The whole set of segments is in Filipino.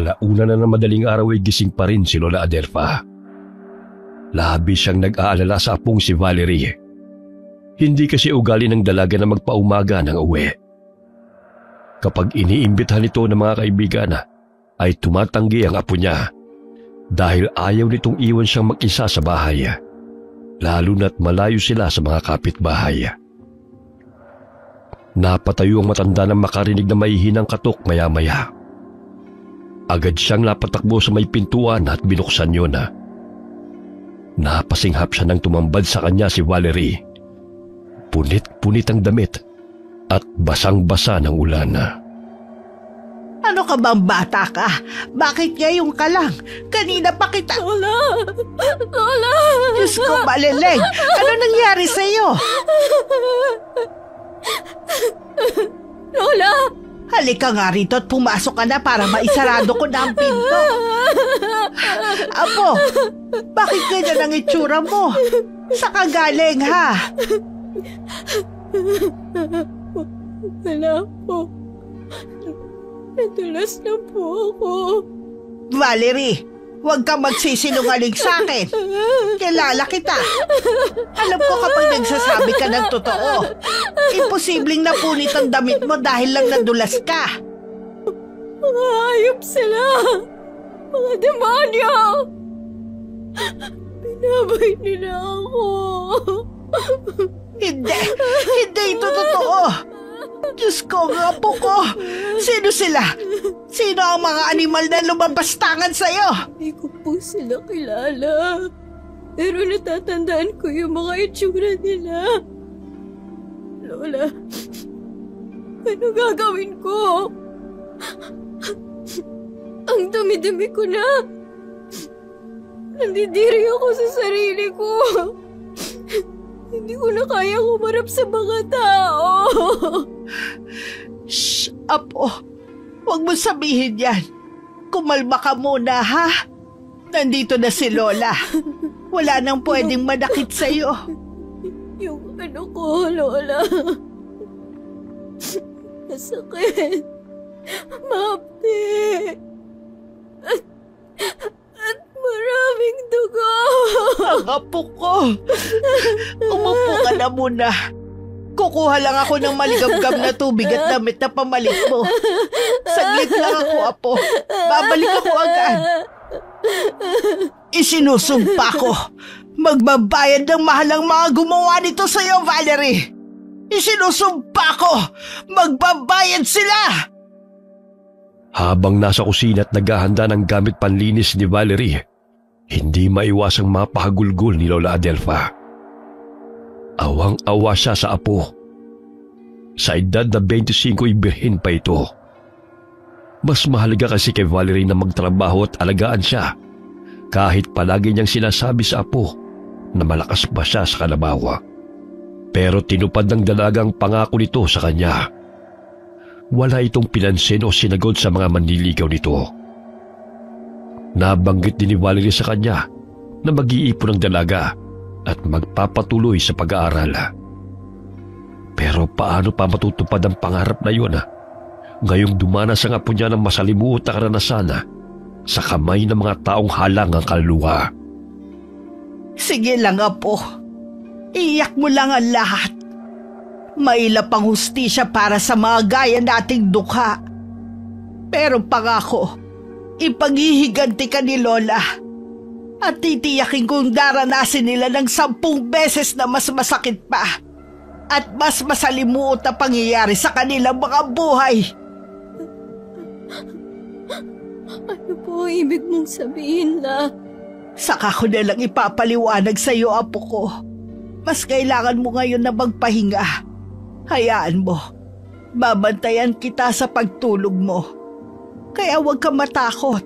Alauna na ng madaling araw ay gising pa rin si Lola Adelfa. Labis siyang nag-aalala sa apong si Valerie. Hindi kasi ugali ng dalaga na magpaumaga ng uwi. Kapag iniimbitahan nito ng mga kaibigan, ay tumatanggi ang apo niya dahil ayaw nitong iwan siyang mag-isa sa bahay, lalo na't malayo sila sa mga kapitbahay. Napatayo ang matanda nang makarinig na mahihinang katok maya-maya. Agad siyang napatakbo sa may pintuan at binuksan yun. Napasinghap siya nang tumambad sa kanya si Valerie. Punit-punit ang damit at basang-basa ng ulan. Ano ka bang bata ka? Bakit ngayon ka lang? Kanina pa kita... Lola! Lola! Diyos ko, Maleleng! Ano nangyari sa'yo? Lola! Halika nga rito at pumasok ka na para maisarado ko na ang pinto. Apo, bakit ganyan ang itsura mo? Saan ka galing, ha? Wala po. Nadulas na po ako. Valerie, huwag kang magsisinungaling sa akin. Kilala kita. Alam ko kapag nagsasabi ka ng totoo, imposibleng napunit ang damit mo dahil lang nadulas ka. Mga hayop sila. Mga demonyo. Binabay nila ako. Hindi ito totoo. Diyos ko, nga po ko. Sino sila? Sino ang mga animal na lumabastangan sa'yo? Hindi ko po sila kilala. Pero natatandaan ko yung mga itsura nila. Lola, ano gagawin ko? Ang dami-dami ko na. Nandidiri ako sa sarili ko. Hindi ko na kaya humarap sa mga tao. Shh, Apo. Huwag mo sabihin yan. Kumalma ka muna, ha? Nandito na si Lola. Wala nang pwedeng manakit sa'yo. Yung ano ko, Lola. Masakit. Mapti. At maraming dugo. Ang apo ko. Umupo ka na muna. Kukuha lang ako ng maligam-gam na tubig at damit na pamalit mo. Saglit lang ako, Apo. Babalik ako agad. Isinusumpa ko. Magbabayad ng mahalang mga gumawa nito sa'yo, Valerie. Isinusumpa ko. Magbabayad sila. Habang nasa kusina at naghahanda ng gamit panlinis ni Valerie, hindi maiwasang mapahagulgol ni Lola Adelfa. Awang-awa siya sa apo. Sa edad na 25 ay birhen pa ito. Mas mahalaga kasi kay Valerie na magtrabaho at alagaan siya, kahit palagi niyang sinasabi sa apo na malakas pa siya sa kalabawa. Pero tinupad ng dalagang pangako nito sa kanya. Wala itong pinansin o sinagot sa mga manliligaw nito. Nabanggit din ni Valerie sa kanya na mag-iipon ng dalaga at magpapatuloy sa pag-aaral. Pero paano pa matutupad ang pangarap na yun? Ngayong dumanas ang apo niya ng masalimuot na karanasan sa kamay ng mga taong halang ang kaluluwa. Sige lang, Apo. Iyak mo lang ang lahat. Mailap ang hustisya para sa mga gaya nating dukha. Pero pangako, ipaghihiganti ka ni Lola. At titiyakin kong daranasin nila ng 10 beses na mas masakit pa. At mas masalimuot na pangyayari sa kanilang mga buhay. Ano po ang ibig mong sabihin, La? Saka ko na lang ipapaliwanag sa iyo, Apo ko. Mas kailangan mo ngayon na magpahinga. Hayaan mo. Babantayan kita sa pagtulog mo. Kaya huwag kang matakot.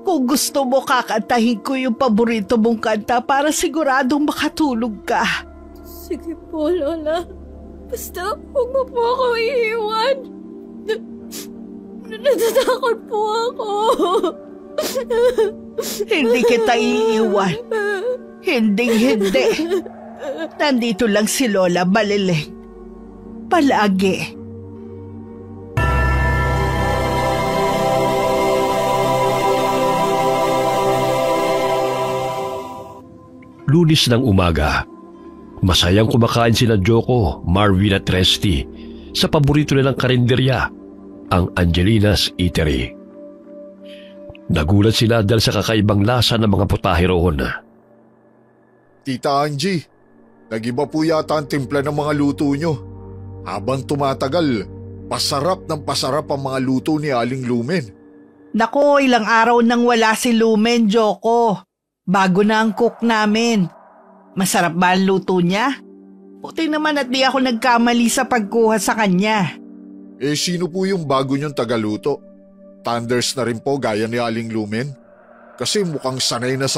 Kung gusto mo, kakantahin ko yung paborito mong kanta para siguradong makatulog ka. Sige po, Lola. Basta huwag mo po ako iiwan. Natatakot po ako. Hindi kita iiwan. Hindi. Nandito lang si Lola Maleleng. Palagi. Lunes ng umaga, masayang kumakain sina Joko, Marvin at Resty sa paborito nilang karinderya, ang Angelina's Eatery. Nagulat sila dahil sa kakaibang lasa ng mga putahe roon. Tita Angie, nag-iba po yata ang timpla ng mga luto nyo. Habang tumatagal, pasarap ng pasarap ang mga luto ni Aling Lumen. Nako, ilang araw nang wala si Lumen, Joko. Bago na ang cook namin. Masarap ba ang luto niya? Buti naman at di ako nagkamali sa pagkuha sa kanya. Sino po yung bago nyong tagaluto? Thunders na rin po gaya ni Aling Lumen? Kasi mukhang sanay na.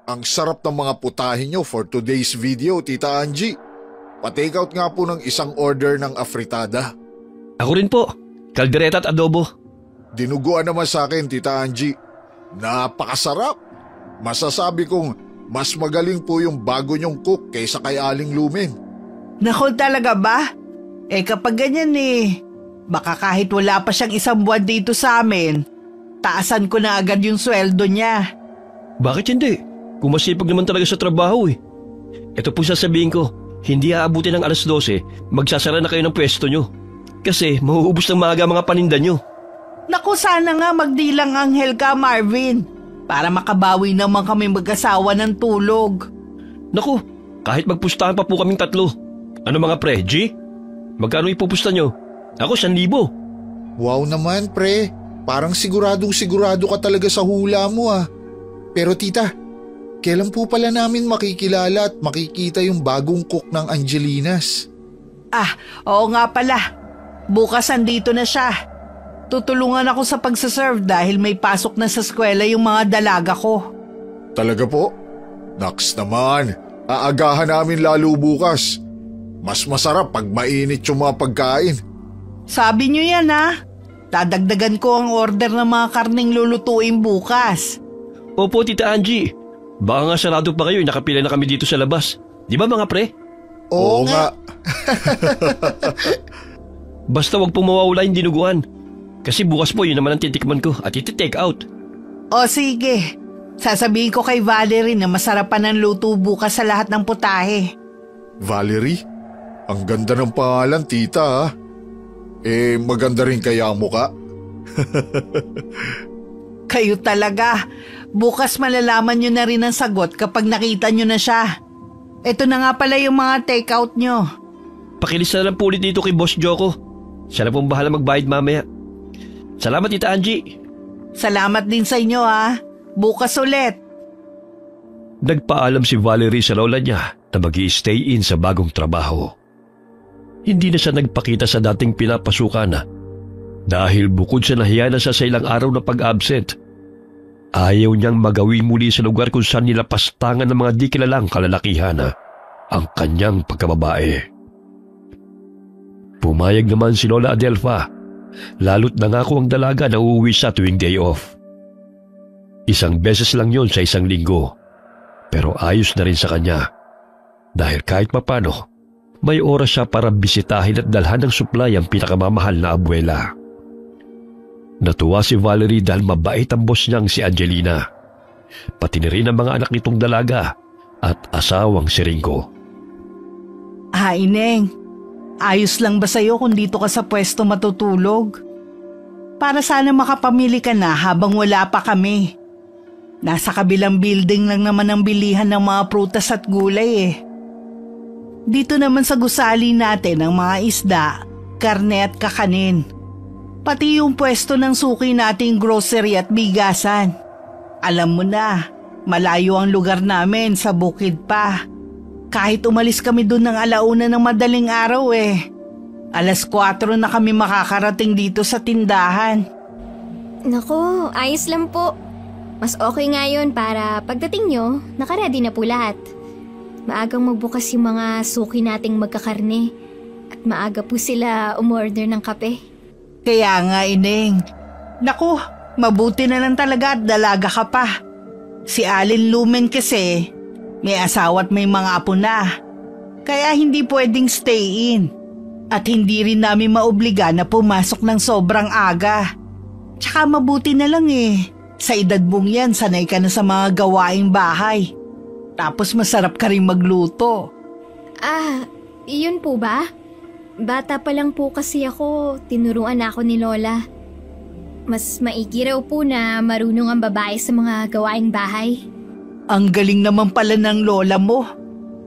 Ang sarap ng mga putahe nyo for today's video, Tita Angie. Pa-take out nga po ng isang order ng afritada. Ako rin po, kaldereta at adobo. Dinuguan naman sa akin, Tita Angie. Napakasarap. Masasabi kong mas magaling po yung bago nyong cook kaysa kay Aling Lumen. Nako, talaga ba? Kapag ganyan baka kahit wala pa siyang isang buwan dito sa amin, taasan ko na agad yung sweldo niya. Bakit hindi? Kung masipag naman talaga sa trabaho Ito po sasabihin ko, hindi aabuti ng 12:00, magsasara na kayo ng pwesto nyo. Kasi mauubos ng maaga mga paninda nyo. Naku, sana nga magdilang anghel ka, Marvin. Para makabawi naman kami mag-asawa ng tulog. Naku, kahit magpustahan pa po kaming 3. Ano mga pre, G? Magkano ipupusta nyo? Ako 1,000. Wow naman, pre. Parang siguradong-sigurado ka talaga sa hula mo Pero tita, kailan po pala namin makikilala at makikita yung bagong cook ng Angelinas? Oo nga pala. Bukas andito na siya. Tutulungan ako sa pagsaserve dahil may pasok na sa eskwela yung mga dalaga ko. Talaga po? Naks naman, aagahan namin lalo bukas. Mas masarap pag mainit yung mga pagkain. Sabi niyo yan Dadagdagan ko ang order ng mga karneng lulutuin bukas. Opo, Tita Angie. Baka nga sarado pa kayo, nakapila na kami dito sa labas. Di ba mga pre? Oo nga. Basta wag pong mawawala yung dinuguan. Kasi bukas po yun naman ang titikman ko at iti-take out. O sige, sasabihin ko kay Valerie na masarap pa ng luto bukas sa lahat ng putahe. Valerie? Ang ganda ng pangalan, tita maganda rin kaya ang muka? Kayo talaga. Bukas malalaman nyo na rin ang sagot kapag nakita nyo na siya. Ito na nga pala yung mga take out nyo. Pakilis na lang po ulit dito kay Boss Joko. Siya na pong bahala magbayad mamaya. Salamat, Tita Angie. Salamat din sa inyo Bukas ulit. Nagpaalam si Valerie sa lola niya na mag-i-stay in sa bagong trabaho. Hindi na siya nagpakita sa dating pinapasukan dahil bukod sa nahiya na siya sa ilang araw na pag-absent, ayaw niyang magawi muli sa lugar kung saan nilapastangan ng mga di kilalang kalalakihan ang kanyang pagkababae. Pumayag naman si Lola Adelfa, lalo't nangako ang dalaga na uuwi siya tuwing day off. 1 beses lang yon sa 1 linggo, pero ayos na rin sa kanya dahil kahit papano may oras siya para bisitahin at dalhan ng suplay ang pinakamamahal na abuela. Natuwa si Valerie dahil mabait ang boss niyang si Angelina, pati na rin ang mga anak nitong dalaga at asawang si Ringo. Ineng, ayos lang ba sa'yo kung dito ka sa pwesto matutulog? Para sana makapamili ka na habang wala pa kami. Nasa kabilang building lang naman ang bilihan ng mga prutas at gulay Dito naman sa gusali natin ang mga isda, karne at kakanin. Pati yung pwesto ng suki nating grocery at bigasan. Alam mo na, malayo ang lugar namin sa bukid pa. Kahit umalis kami dun ng 1:00 ng madaling araw 4:00 na kami makakarating dito sa tindahan. Nako, ayos lang po. Mas okay nga yun para pagdating nyo, nakaready na po lahat. Maagang magbukas yung mga suki nating magkakarne at maaga po sila umorder ng kape. Kaya nga, Ineng. Naku, mabuti na lang talaga at dalaga ka pa. Si Alin Lumen kasi may asawa at may mga apo na. Kaya hindi pwedeng stay in. At hindi rin namin maobliga na pumasok ng sobrang aga. Tsaka mabuti na lang Sa edad mong yan, sanay ka na sa mga gawaing bahay. Tapos masarap ka rin magluto. Iyon po ba? Bata pa lang po kasi ako, tinuruan ako ni Lola. Mas maigi raw po na marunong ang babae sa mga gawaing bahay. Ang galing naman pala ng lola mo.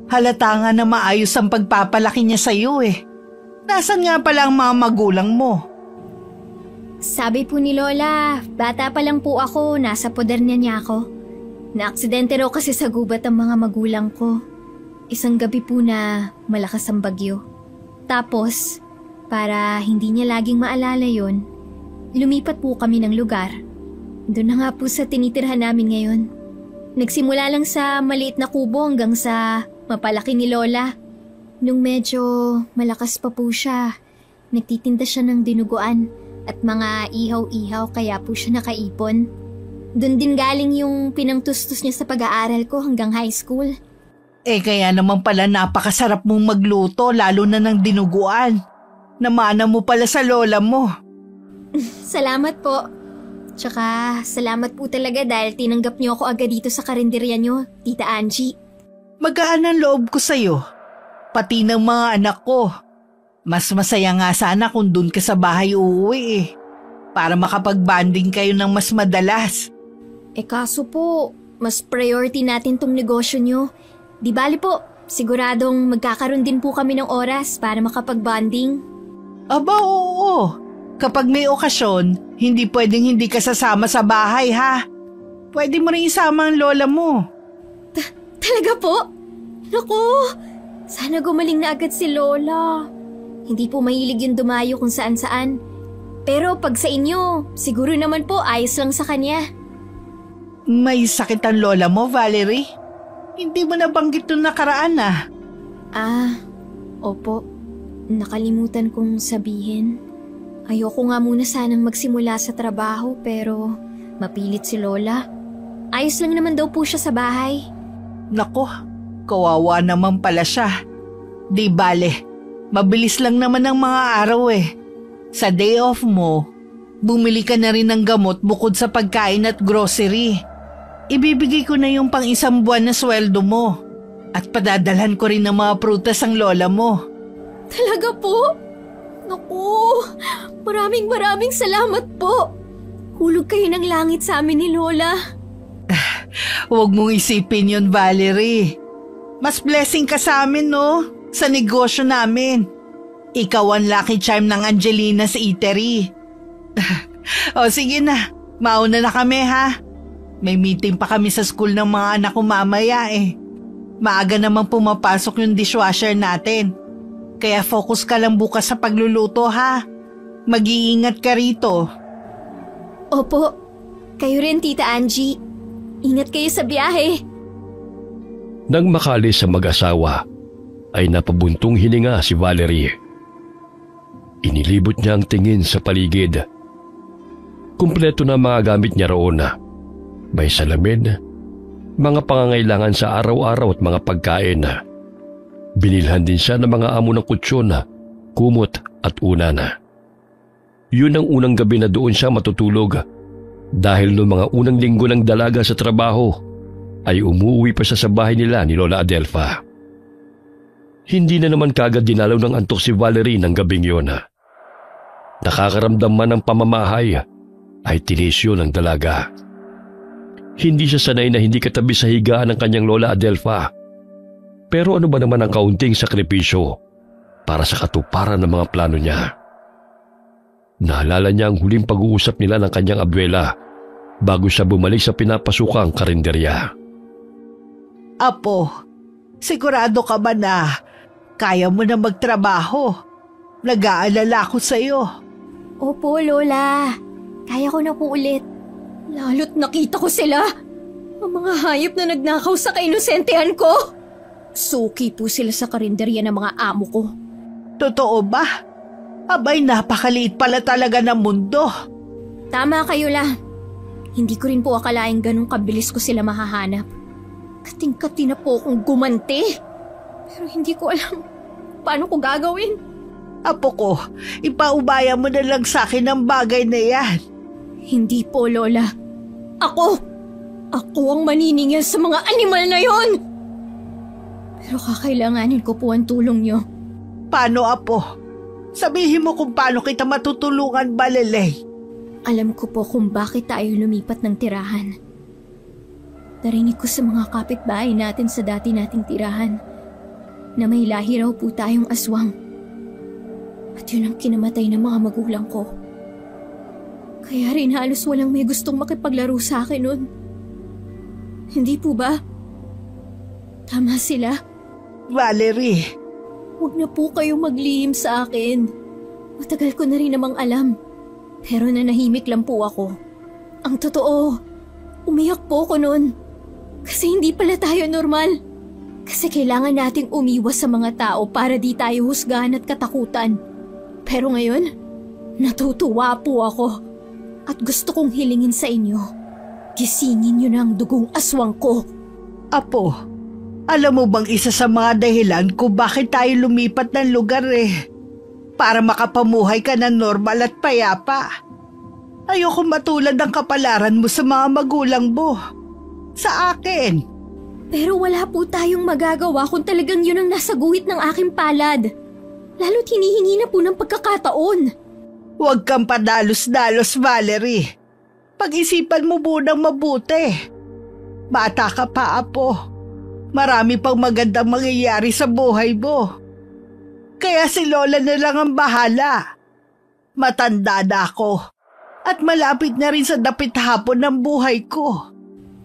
Halata nga na maayos ang pagpapalaki niya sa'yo eh. Nasaan nga pala ang mga magulang mo? Sabi po ni Lola, bata pa lang po ako, nasa poder niya ako. Naaksidente raw kasi sa gubat ang mga magulang ko. Isang gabi po na malakas ang bagyo. Tapos, para hindi niya laging maalala yon, lumipat po kami ng lugar. Doon na nga po sa tinitirhan namin ngayon. Nagsimula lang sa maliit na kubo hanggang sa mapalaki ni Lola. Nung medyo malakas pa po siya, nagtitinda siya ng dinuguan at mga ihaw-ihaw kaya po siya nakaipon. Doon din galing yung pinangtustos niya sa pag-aaral ko hanggang high school. Kaya naman pala napakasarap mong magluto lalo na ng dinuguan. Namana mo pala sa lola mo. Salamat po. Tsaka salamat po talaga dahil tinanggap niyo ako agad dito sa karinderya niyo, Tita Angie. Magaan ang loob ko sa'yo. Pati ng mga anak ko. Mas masaya nga sana kung dun ka sa bahay uuwi eh. Para makapag-banding kayo ng mas madalas. Kaso po, mas priority natin tong negosyo niyo. Di bali po, siguradong magkakaroon din po kami ng oras para makapag-bonding. Aba oo, kapag may okasyon, hindi pwedeng hindi ka sasama sa bahay ha. Pwede mo rin isama ang lola mo. Talaga po? Naku, sana gumaling na agad si Lola. Hindi po mahilig yung dumayo kung saan-saan. Pero pag sa inyo, siguro naman po ayos lang sa kanya. May sakit ang lola mo, Valerie? Hindi mo nabanggit nung nakaraan ah. Opo. Nakalimutan kong sabihin. Ayoko nga muna sanang magsimula sa trabaho pero mapilit si Lola. Ayos lang naman daw po siya sa bahay. Nako, kawawa naman pala siya. Di bale, mabilis lang naman ang mga araw eh. Sa day off mo, bumili ka na rin ng gamot bukod sa pagkain at grocery. Ibibigay ko na yung pang-1 buwan na sweldo mo. At padadalhan ko rin ng mga prutas ang lola mo. Talaga po? Naku, maraming salamat po. Hulog kayo ng langit sa amin ni Lola. Huwag mong isipin yun, Valerie. Mas blessing ka sa amin, no? Sa negosyo namin. Ikaw ang lucky charm ng Angelina's Eatery. O sige na, mauna na kami ha. May meeting pa kami sa school ng mga anak ko mamaya eh. Maaga namang pumapasok yung dishwasher natin. Kaya focus ka lang bukas sa pagluluto ha. Mag-iingat ka rito. Opo, kayo rin Tita Angie. Ingat kayo sa biyahe. Nang makalis sa mag-asawa, ay napabuntong hininga si Valerie. Inilibot niya ang tingin sa paligid. Kumpleto na mga gamit niya roon. May salamin, mga pangangailangan sa araw-araw at mga pagkain. Binilhan din siya ng mga amo ng kutsyon, kumot at unan. Yun ang unang gabi na doon siya matutulog dahil noong mga unang linggo ng dalaga sa trabaho ay umuwi pa siya sa bahay nila ni Lola Adelfa. Hindi na naman kagad dinalaw ng antok si Valerie ng gabing yun. Nakakaramdam man ng pamamahay ay tinisyo ng dalaga. Hindi siya sanay na hindi katabi sa higaan ng kanyang Lola Adelfa. Pero ano ba naman ang kaunting sakripisyo para sa katuparan ng mga plano niya? Naalala niya ang huling pag-uusap nila ng kanyang abuela bago siya bumalik sa pinapasukang karinderya. Apo, sigurado ka ba na kaya mo na magtrabaho? Nag-aalala ako sa'yo. Opo, Lola. Kaya ko na po ulit. Lalo't nakita ko sila. Ang mga hayop na nagnakaw sa kainosentehan ko. Suki po sila sa karinderya ng mga amo ko. Totoo ba? Abay, napakaliit pala talaga ng mundo. Tama kayo lang. Hindi ko rin po akalaing ganun kabilis ko sila mahahanap. Kating-kati na po akong gumanti. Pero hindi ko alam paano ko gagawin. Apo ko, ipaubaya mo na lang sa akin ang bagay na yan. Hindi po, Lola. Ako ang maniningil sa mga animal na yon. Pero kakailanganin ko po ang tulong niyo. Paano, Apo? Sabihin mo kung paano kita matutulungan, Balelay. Alam ko po kung bakit tayo lumipat ng tirahan. Narinig ko sa mga kapitbahay natin sa dati nating tirahan na may lahi raw po tayong aswang. At yun ang kinamatay ng mga magulang ko. Kaya rin halos walang may gustong makipaglaro sa akin nun. Hindi po ba? Tama sila. Valerie. Huwag na po kayong maglihim sa akin. Matagal ko na rin namang alam. Pero nanahimik lang po ako. Ang totoo, umiyak po ako noon. Kasi hindi pala tayo normal. Kasi kailangan nating umiwas sa mga tao para di tayo husgahan at katakutan. Pero ngayon, natutuwa po ako. At gusto kong hilingin sa inyo. Gisingin niyo na ang dugong aswang ko. Apo, alam mo bang isa sa mga dahilan kung bakit tayo lumipat ng lugar para makapamuhay ka ng normal at payapa. Ayoko matulad ang kapalaran mo sa mga magulang mo. Sa akin. Pero wala po tayong magagawa kung talagang yun ang nasa guhit ng aking palad. Lalo't hinihingi na po ng pagkakataon. Huwag kang padalos-dalos, Valerie. Pag-isipan mo munang mabuti. Bata ka pa, Apo. Marami pang magandang mangyayari sa buhay mo. Kaya si Lola na lang ang bahala. Matanda na ako. At malapit na rin sa dapit hapon ng buhay ko.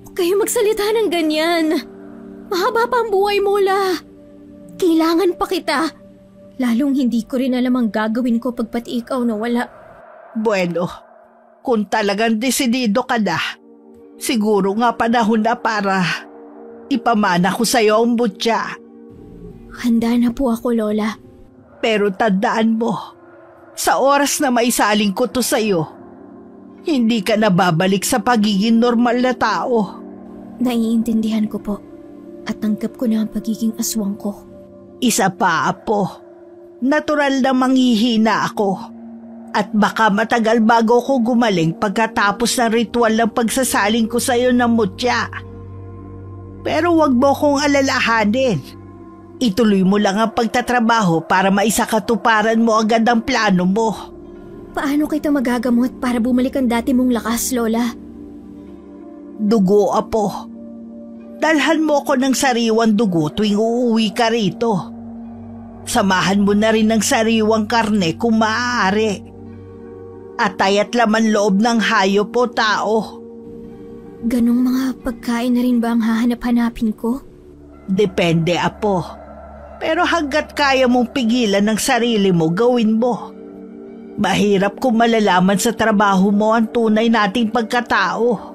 Huwag kayo magsalita ng ganyan. Mahaba pa ang buhay mo, La. Kailangan pa kita. Lalong hindi ko rin alam ang gagawin ko pagpati ikaw nawala. Bueno, kung talagang desidido ka na, siguro nga panahon na para ipamana ko sa'yo ang butya. Handa na po ako, Lola. Pero tandaan mo, sa oras na maisaling ko to sa'yo, hindi ka na babalik sa pagiging normal na tao. Naiintindihan ko po at tanggap ko na ang pagiging aswang ko. Isa pa, Apo. Natural na manghihina ako. At baka matagal bago ko gumaling pagkatapos ng ritual ng pagsasaling ko sa'yo ng mutya. Pero wag mo kong alalahanin. Ituloy mo lang ang pagtatrabaho para maisakatuparan mo agad ang plano mo. Paano kita magagamot para bumalik ang dati mong lakas, Lola? Dugo, Apo. Dalhan mo ko ng sariwang dugo tuwing uuwi ka rito. Samahan mo na rin ng sariwang karne kung maaari. Atay at laman loob ng hayop o tao. Ganong mga pagkain na rin ba ang hahanap-hanapin ko? Depende, Apo. Pero hanggat kaya mong pigilan ng sarili mo, gawin mo. Mahirap kung malalaman sa trabaho mo ang tunay nating pagkatao.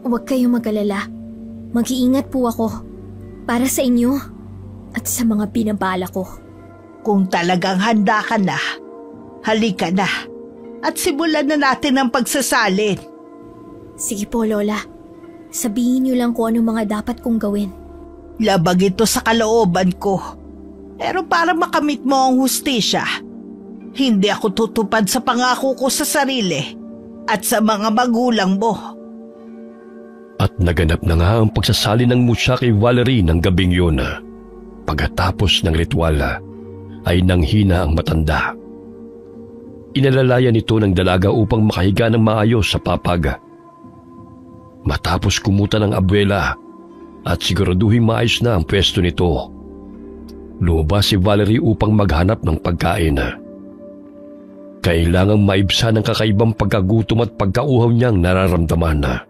Huwag kayong mag-alala. Mag-iingat po ako. Para sa inyo at sa mga binabala ko. Kung talagang handa ka na, halika na at simulan na natin ang pagsasalin. Sige po, Lola. Sabihin niyo lang kung ano mga dapat kong gawin. Labag ito sa kalooban ko. Pero para makamit mo ang hustisya, hindi ako tutupad sa pangako ko sa sarili at sa mga magulang mo. At naganap na nga ang pagsasali ng mutya kay Valerie ng gabing yun. Pagkatapos ng ritual ay nanghina ang matanda. Inalalayan nito ng dalaga upang makahiga ng maayos sa papag. Matapos kumutan ng abuela at siguraduhin maayos na ang pwesto nito, lumabas si Valerie upang maghanap ng pagkain. Kailangang maibsan ang kakaibang pagkagutom at pagkauhaw niyang nararamdaman.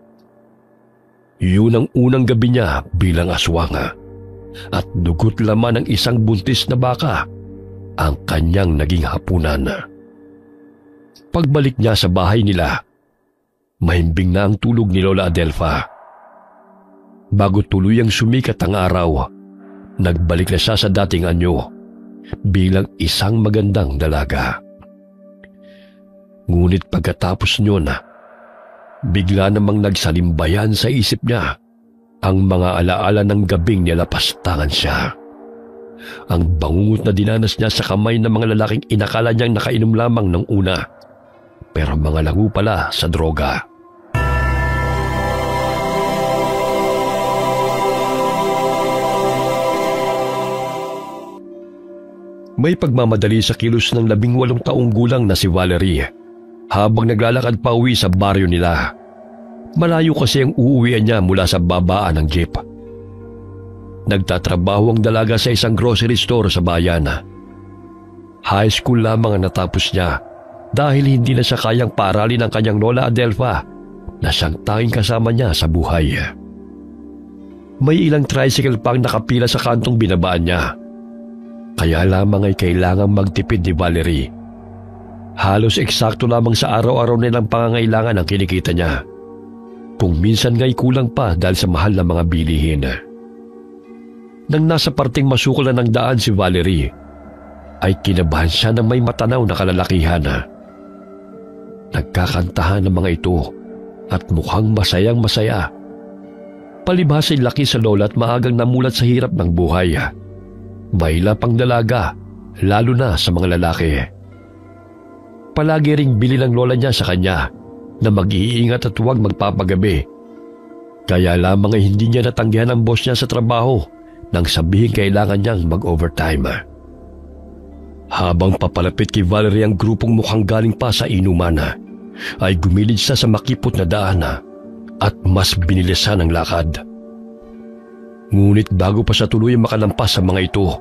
Yun ang unang gabi niya bilang aswang at dugot laman ng isang buntis na baka ang kanyang naging hapunan. Pagbalik niya sa bahay nila, mahimbing na ang tulog ni Lola Adelfa. Bago tuluyang sumikat ang araw, nagbalik na siya sa dating anyo bilang isang magandang dalaga. Ngunit pagkatapos niyon, bigla namang nagsalimbayan sa isip niya ang mga alaala ng gabing nilapastangan siya. Ang bangungot na dinanas niya sa kamay ng mga lalaking inakala niyang nakainom lamang ng una, pero mga lango pala sa droga. May pagmamadali sa kilos ng 18 taong gulang na si Valerie habang naglalakad pa uwi sa baryo nila. Malayo kasi ang uuwian niya mula sa babaan ng jeep. Nagtatrabaho ang dalaga sa isang grocery store sa bayan. High school lamang ang natapos niya dahil hindi na siya kayang paaralin ng kanyang lola Adelfa na siyang tanging kasama niya sa buhay. May ilang tricycle pang nakapila sa kantong binabaan niya. Kaya lamang ay kailangang magtipid ni Valerie. Halos eksakto lamang sa araw-araw nilang pangangailangan ang kinikita niya. Kung minsan nga'y kulang pa dahil sa mahal na mga bilihin. Nang nasa parting masukol na ng daan si Valerie, ay kinabahan siya ng may matanaw na kalalakihan. Nagkakantahan ng mga ito at mukhang masayang masaya. Palibhas ay laki sa lola at maagang namulat sa hirap ng buhay. Mahilap ang dalaga, lalo na sa mga lalaki. Palagi ring bili ng lola niya sa kanya na mag-iingat at huwag magpapagabi. Kaya lamang ay hindi niya natanggihan ang boss niya sa trabaho nang sabihin kailangan niyang mag-overtime. Habang papalapit kay Valerie ang grupong mukhang galing pa sa inuman, ay gumilid siya sa makipot na daan at mas binilisan ang lakad. Ngunit bago pa siya tuluyang makalampas sa mga ito,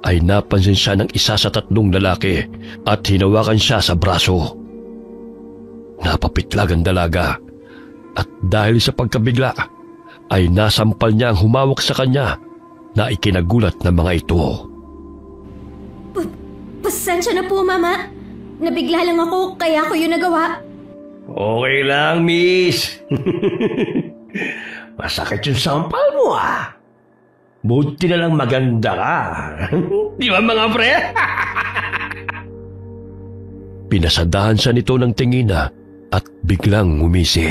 ay napansin siya ng isa sa 3 lalaki at hinawakan siya sa braso. Napapitlag ang dalaga at dahil sa pagkabigla ay nasampal niya ang humawak sa kanya na ikinagulat ng mga ito. Pasensya na po, Mama. Nabigla lang ako kaya ko yun nagawa. Okay lang, miss. Masakit yung sampal mo Buti na lang maganda ka. Di ba mga pre? Pinasadahan siya nito ng tingin at biglang ngumisi.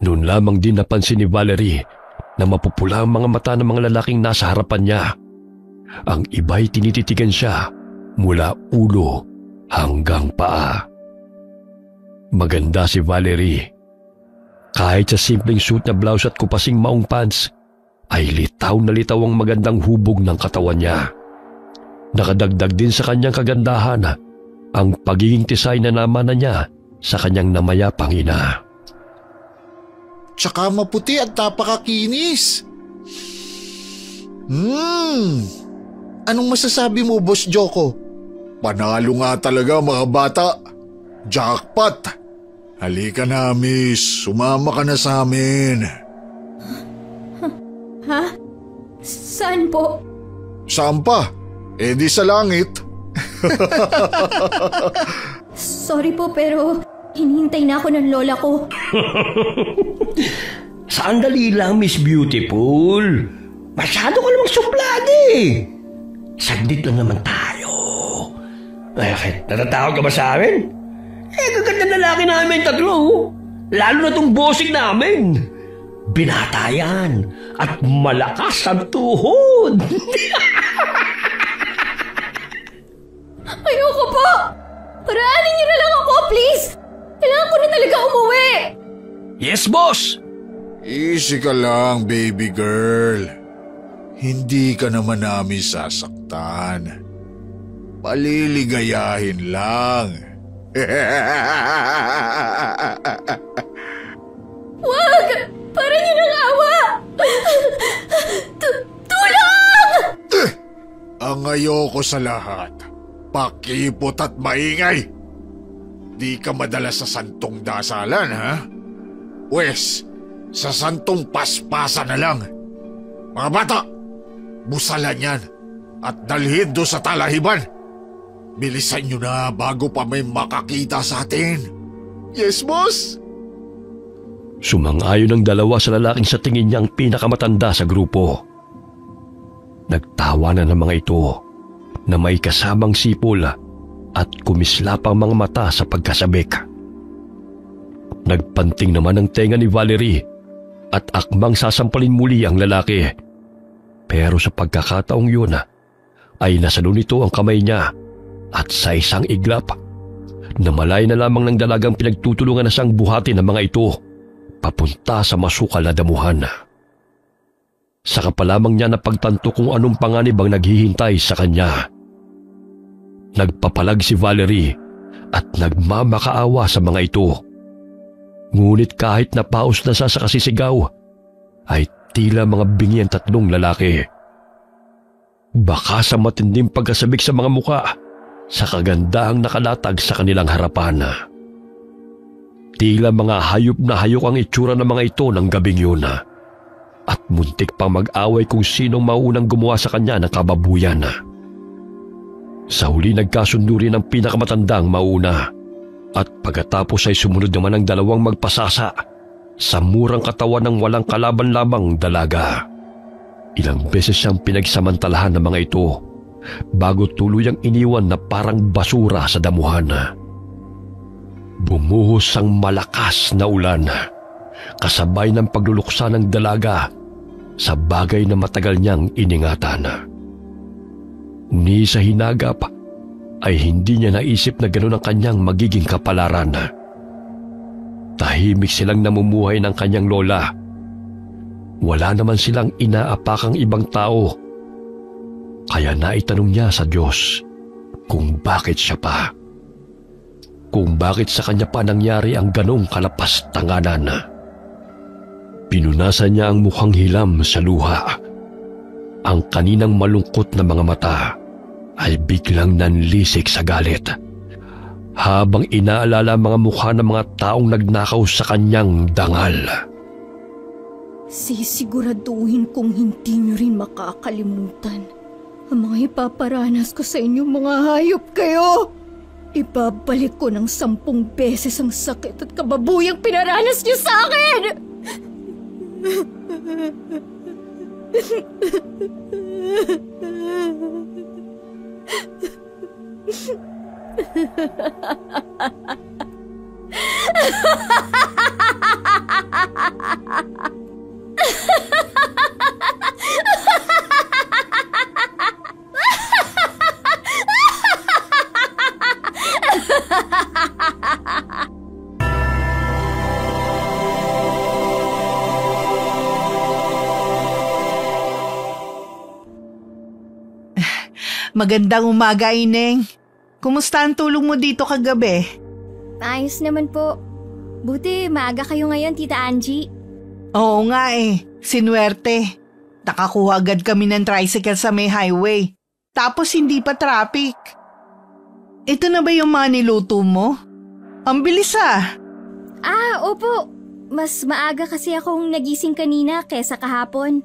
Noon lamang din napansin ni Valerie na mapupula ang mga mata ng mga lalaking nasa harapan niya. Ang iba'y tinititigan siya mula ulo hanggang paa. Maganda si Valerie. Kahit sa simpleng suit na blouse at kupasing maong pants, ay litaw na litaw ang magandang hubog ng katawan niya. Nakadagdag din sa kanyang kagandahan ang pagiging tisay na naman na niya sa kanyang namayapang ina. Tsaka maputi at napakakinis. Anong masasabi mo, Boss Joko? Panalo nga talaga mga bata. Jackpot! Halika na, miss. Sumama ka na sa amin. Ha? Saan po? Saan pa? Eh di sa langit. Sorry po pero hinihintay na ako ng lola ko. Sandali lang, Miss Beautiful. Masyado ka namang suplado Saglit lang naman tayo. Ay, natatakot ka ba sa amin? Gaganda lalaki namin 3. Lalo na tong bossing namin. Binata yan at malakas ang tuhod. Ayoko po! Paraanin niyo na lang ako, please! Kailangan ko na talaga umuwi! Yes, boss! Easy ka lang, baby girl. Hindi ka naman namin sasaktan. Paliligayahin lang. Wag! Para niyo ng awa! Tulong! Ang ayoko sa lahat, pakipot at maingay. Di ka madala sa santong dasalan, ha? Wes, sa santong paspasan na lang. Mga bata, busalan yan at dalhin doon sa talahiban. Bilisan nyo na bago pa may makakita sa atin. Yes, boss? Sumang-ayon ang dalawa sa lalaking sa tingin niya ang pinakamatanda sa grupo. Nagtawanan ng mga ito na may kasamang sipol at kumislap ang mga mata sa pagkasabik. Nagpanting naman ang tenga ni Valerie at akmang sasampalin muli ang lalaki. Pero sa pagkakataong yun ay nasalo nito ang kamay niya at sa isang iglap, namalay na lamang ng dalagang pinagtutulungan na siyang buhatin ng mga ito papunta sa masukal na damuhan. Saka pa lamang niya napagtanto kung anong panganib ang naghihintay sa kanya. Nagpapalag si Valerie at nagmamakaawa sa mga ito. Ngunit kahit napaos na sa kasisigaw, ay tila mga bingi ang tatlong lalaki. Baka sa matinding pagkasabik sa mga muka, sa kagandahang nakalatag sa kanilang harapan. Tila mga hayop na hayok ang itsura ng mga ito ng gabing yun. At muntik pang mag-away kung sinong maunang gumawa sa kanya ng kababuyan. Sa huli nagkasundo rin ang pinakamatandang mauna. At pagkatapos ay sumunod naman ang dalawang magpasasa sa murang katawan ng walang kalaban-labang dalaga. Ilang beses siyang pinagsamantalahan ng mga ito bago tuluyang iniwan na parang basura sa damuhan. Bumuhos ang malakas na ulan, kasabay ng pagluluksa ng dalaga sa bagay na matagal niyang iningatan. Ni sa hinagap ay hindi niya naisip na gano'n ang kanyang magiging kapalaran. Tahimik silang namumuhay ng kanyang lola. Wala naman silang inaapakang ibang tao. Kaya naitanong niya sa Diyos kung bakit siya pa. Kung bakit sa kanya pa nangyari ang ganong kalapastanganan. Pinunasan niya ang mukhang hilam sa luha. Ang kaninang malungkot na mga mata ay biglang nanlisik sa galit habang inaalala mga mukha ng mga taong nagnakaw sa kanyang dangal. Sisiguraduhin kong hindi niyo rin makakalimutan ang mga ipaparanas ko sa inyo, mga hayop kayo. Ibabalik ko ng 10 beses ang sakit at kababuyang pinaranas niyo sa akin! Magandang umaga, Ineng. Kumusta ang tulog mo dito kagabi? Ayos naman po. Buti maaga kayo ngayon, Tita Angie. Oo nga sinuwerte. Nakakuha agad kami ng tricycle sa may highway. Tapos hindi pa traffic. Ito na ba yung mga niluto mo? Ang bilis Opo. Mas maaga kasi akong nagising kanina kesa kahapon.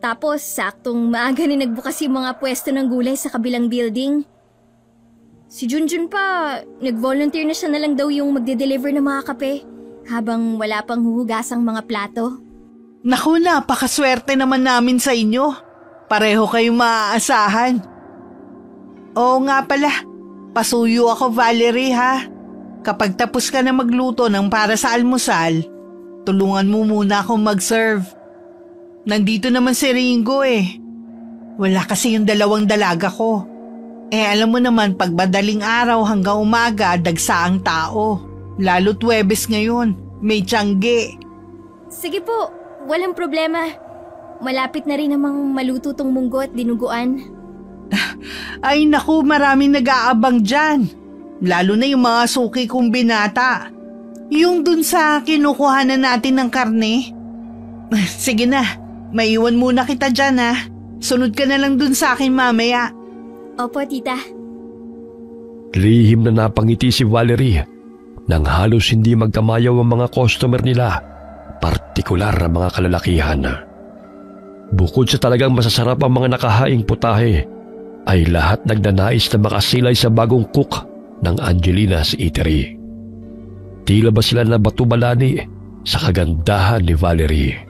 Tapos saktong maaga na nagbukas yung mga pwesto ng gulay sa kabilang building. Si Junjun pa, nag-volunteer na siya na lang daw yung magde-deliver ng mga kape habang wala pang huhugasang mga plato. Naku, napakaswerte naman namin sa inyo. Pareho kayong maaasahan. Oo nga pala, pasuyo ako, Valerie, ha? Kapag tapos ka na magluto ng para sa almusal, tulungan mo muna akong mag-serve. Nandito naman si Ringo Wala kasi yung dalawang dalaga ko. Alam mo naman, pag madaling araw hanggang umaga, dagsa ang tao. Lalo't Huwebes ngayon, may tiyangge. Sige po, walang problema. Malapit na rin namang maluto tong munggo at dinuguan. Ay naku, maraming nag-aabang dyan. Lalo na yung mga suki kong binata. Yung dun sa kinukuhanan natin ng karne. Sige na. Maiwan muna kita dyan, ha? Sunod ka na lang dun sa akin mamaya. Opo, tita. Lihim na napangiti si Valerie nang halos hindi magkamayaw ang mga customer nila, partikular na mga kalalakihan. Bukod sa talagang masasarap ang mga nakahaing putahe, ay lahat nagnanais na makasilay sa bagong cook ng Angelina's Eatery. Tila ba sila na batubalani sa kagandahan ni Valerie?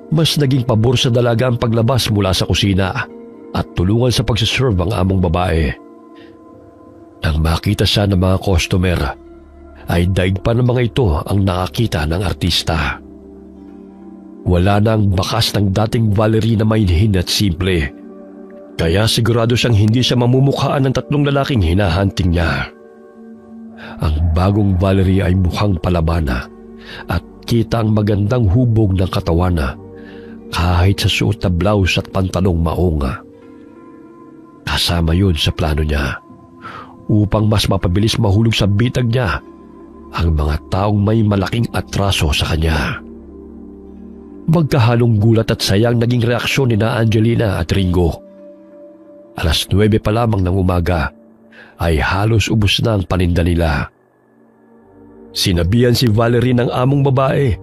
Mas naging pabor sa dalaga ang paglabas mula sa kusina at tulungan sa pagsiserve ang among babae. Nang makita siya ng mga customer, ay daig pa ng mga ito ang nakakita ng artista. Wala na ang bakas ng dating Valerie na mainhin at simple. Kaya sigurado siyang hindi siya mamumukhaan ng 3 lalaking hinahanting niya. Ang bagong Valerie ay mukhang palabana at kita ang magandang hubog ng katawan kahit sa suot na blouse at pantalong maong. Kasama yun sa plano niya upang mas mapabilis mahulog sa bitag niya ang mga taong may malaking atraso sa kanya. Magkahalong gulat at sayang naging reaksyon ni na Angelina at Ringo. 9:00 pa lamang ng umaga ay halos ubos na ang paninda nila. Sinabihan si Valerie ng among babae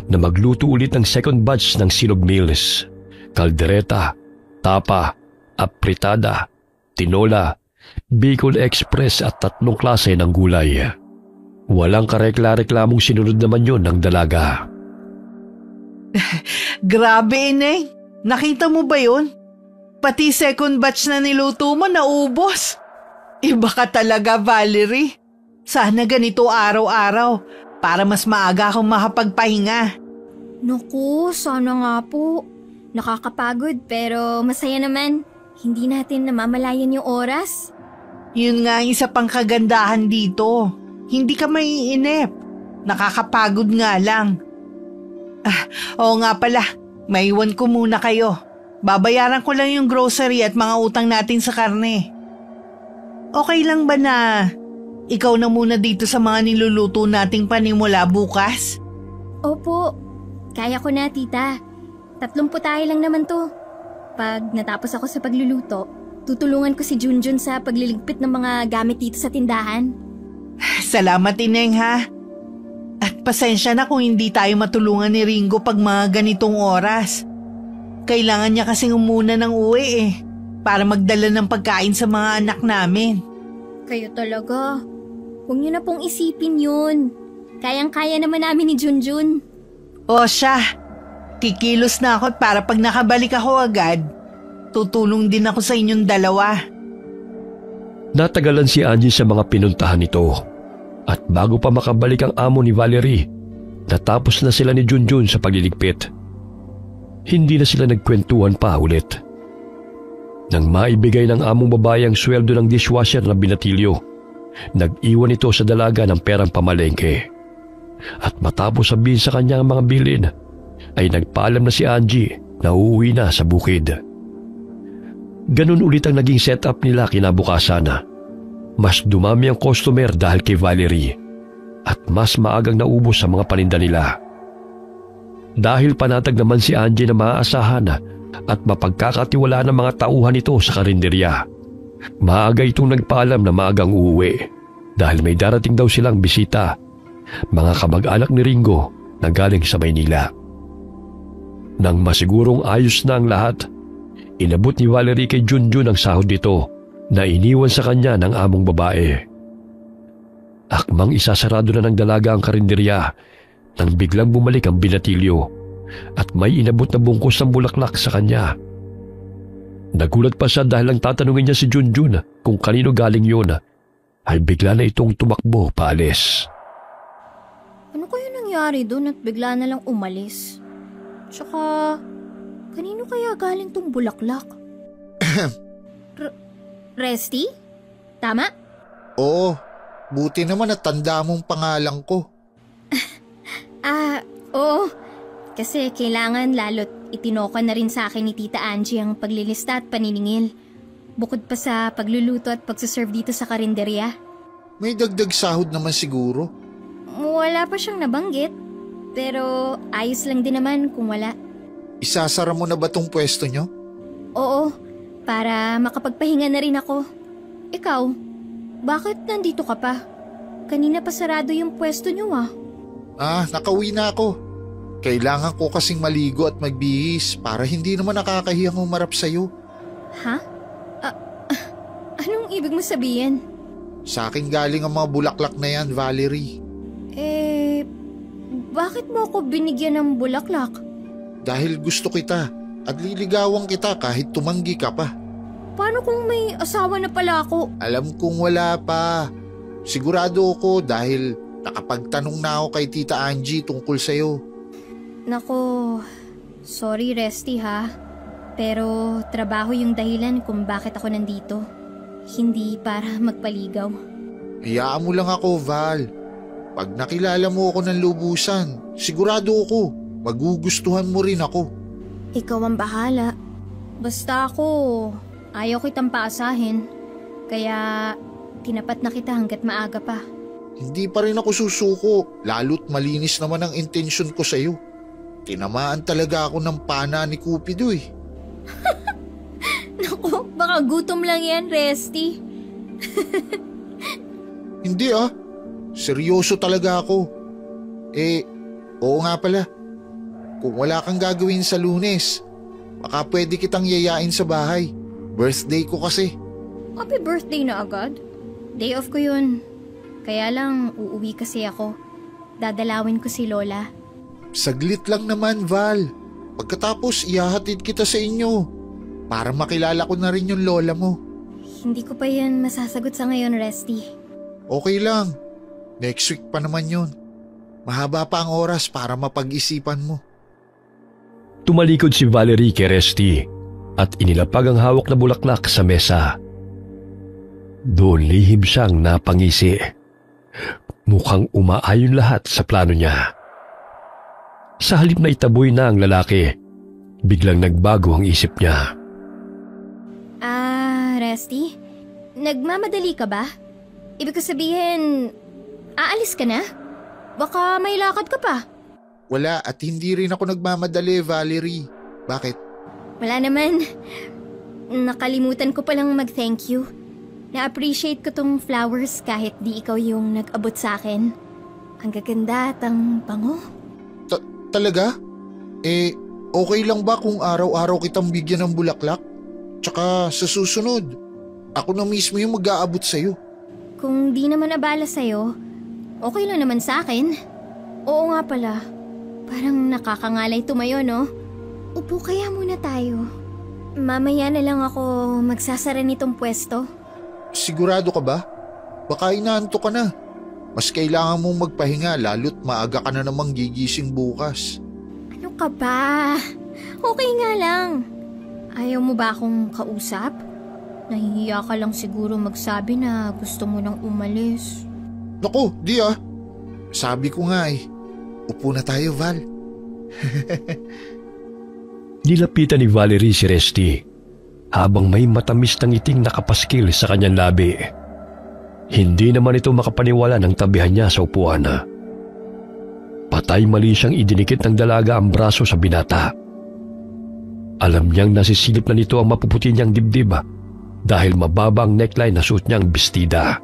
na magluto ulit ng second batch ng silog meals, kaldereta, tapa, apritada, tinola, Bicol Express at 3 klase ng gulay. Walang karekla-reklamong sinunod naman yon ng dalaga. Grabe, Ineng. Nakita mo ba yun? Pati second batch na niluto mo naubos. Iba ka talaga, Valerie. Sana ganito araw-araw para mas maaga akong makapagpahinga. Naku, sana nga po. Nakakapagod pero masaya naman. Hindi natin namamalayan yung oras. Yun nga ang isa pang kagandahan dito. Hindi ka maiinip. Nakakapagod nga lang. Oo nga pala, maiwan ko muna kayo. Babayaran ko lang yung grocery at mga utang natin sa karne. Okay lang ba na ikaw na muna dito sa mga niluluto nating panimula bukas? Opo, kaya ko na, tita. 3 putahe lang naman to. Pag natapos ako sa pagluluto, tutulungan ko si Junjun sa pagliligpit ng mga gamit dito sa tindahan. Salamat, Ineng, ha? At pasensya na kung hindi tayo matulungan ni Ringo pag mga ganitong oras. Kailangan niya kasing umuna ng uwi para magdala ng pagkain sa mga anak namin. Kayo talaga. Huwag niyo na pong isipin yun. Kayang-kaya naman namin ni Junjun. O siya, kikilos na ako para pag nakabalik ako agad, tutulong din ako sa inyong dalawa. Natagalan si Angie sa mga pinuntahan nito. At bago pa makabalik ang amo ni Valerie, natapos na sila ni Junjun sa pagliligpit. Hindi na sila nagkwentuhan pa ulit. Nang maibigay ng among babae ang sweldo ng dishwasher na binatilyo, nag-iwan ito sa dalaga ng perang pamalengke. At matapos sabihin sa kanya ang mga bilin, ay nagpaalam na si Angie na uuwi na sa bukid. Ganun ulit ang naging setup nila kinabukasan. Mas dumami ang customer dahil kay Valerie at mas maagang naubos sa mga paninda nila. Dahil panatag naman si Angie na maaasahan at mapagkakatiwala ng mga tauhan nito sa karinderya, maaga itong nagpaalam na maagang uuwi dahil may darating daw silang bisita, mga kamag-anak ni Ringo na galing sa Maynila. Nang masigurong ayos na ang lahat, inabot ni Valerie kay Junjun ang sahod nito na iniwan sa kanya ng among babae. Akmang isasarado na ng dalaga ang karinderya nang biglang bumalik ang binatilyo at may inabot na bungkus ng bulaklak sa kanya. Nagulat pa siya dahil lang tatanungin niya si Junjun kung kanino galing yun, ay bigla na itong tumakbo paalis. Ano kaya nangyari doon at bigla na lang umalis? Tsaka, kanino kaya galing tong bulaklak? Resty? Tama? Oo, buti naman at tanda mong pangalan ko. Oo. Kasi kailangan lalo't itinoka na rin sa akin ni Tita Angie ang paglilista at paniningil. Bukod pa sa pagluluto at pagsaserve dito sa karinderya. May dagdag sahod naman siguro. Wala pa siyang nabanggit. Pero ayos lang din naman kung wala. Isasara mo na ba tong pwesto nyo? Oo, para makapagpahinga na rin ako. Ikaw, bakit nandito ka pa? Kanina pa sarado yung pwesto niyo Nakauwi na ako. Kailangan ko kasing maligo at magbihis para hindi naman nakakahiyang umarap sa'yo. Ha? Anong ibig mo sabihin? Sa akin galing ang mga bulaklak na yan, Valerie. Bakit mo ako binigyan ng bulaklak? Dahil gusto kita at liligawan kita kahit tumanggi ka pa. Paano kung may asawa na pala ako? Alam kong wala pa. Sigurado ako dahil nakapagtanong na ako kay Tita Angie tungkol sa'yo. Nako, sorry Resty ha. Pero trabaho yung dahilan kung bakit ako nandito. Hindi para magpaligaw. Hayaan mo lang ako, Val. Pag nakilala mo ako ng lubusan, sigurado ako, magugustuhan mo rin ako. Ikaw ang bahala. Basta ako, Ayaw kitang paasahin. Kaya tinapat na kita hanggat maaga pa. Hindi pa rin ako susuko, lalo't malinis naman ang intensyon ko sa'yo. Tinamaan talaga ako ng pana ni Cupido eh. Naku, baka gutom lang yan, Resty. Hindi ah, seryoso talaga ako. Oo nga pala. Kung wala kang gagawin sa Lunes, baka pwede kitang yayain sa bahay. Birthday ko kasi. Happy birthday na agad. Day off ko yun. Kaya lang, uuwi kasi ako. Dadalawin ko si Lola. Saglit lang naman, Val. Pagkatapos, ihahatid kita sa inyo. Para makilala ko na rin yung lola mo. Hindi ko pa yan masasagot sa ngayon, Resty. Okay lang. Next week pa naman yun. Mahaba pa ang oras para mapag-isipan mo. Tumalikod si Valerie kay Resty at inilapag ang hawak na bulaklak sa mesa. Doon lihim siyang napangisi. Mukhang umaayon lahat sa plano niya. Sa halip na itaboy na ang lalaki, biglang nagbago ang isip niya. Resty? Nagmamadali ka ba? Ibig ko sabihin, aalis ka na? Baka may lakad ka pa. Wala at hindi rin ako nagmamadali, Valerie. Bakit? Wala naman. Nakalimutan ko palang mag-thank you. Na-appreciate ko tong flowers kahit di ikaw yung nag-abot sa akin. Ang gaganda at ang bango. Talaga? Okay lang ba kung araw-araw kitang bigyan ng bulaklak? Tsaka sa susunod, ako na mismo yung mag-aabot sa'yo. Kung di naman abala sa'yo, okay lang naman sa akin. Oo nga pala, parang nakakangalay tumayo, no? Upo kaya muna tayo. Mamaya na lang ako magsasara nitong pwesto. Sigurado ka ba? Baka inaantok ka na. Mas kailangan mong magpahinga lalo't maaga ka na namang gigising bukas. Ano ka ba? Okay nga lang. Ayaw mo ba akong kausap? Nahihiya ka lang siguro magsabi na gusto mo nang umalis. Naku, di ah. Sabi ko nga eh. Upo na tayo, Val. Nilapitan ni Valerie si Resty habang may matamis na ngiting nakapaskil sa kanyang labi. Hindi naman ito makapaniwala ng tabihan niya sa upuan. Patay mali siyang idinikit ng dalaga ang braso sa binata. Alam niyang nasisilip na nito ang mapuputi niyang dibdib dahil mababa ang neckline na suot niyang bestida.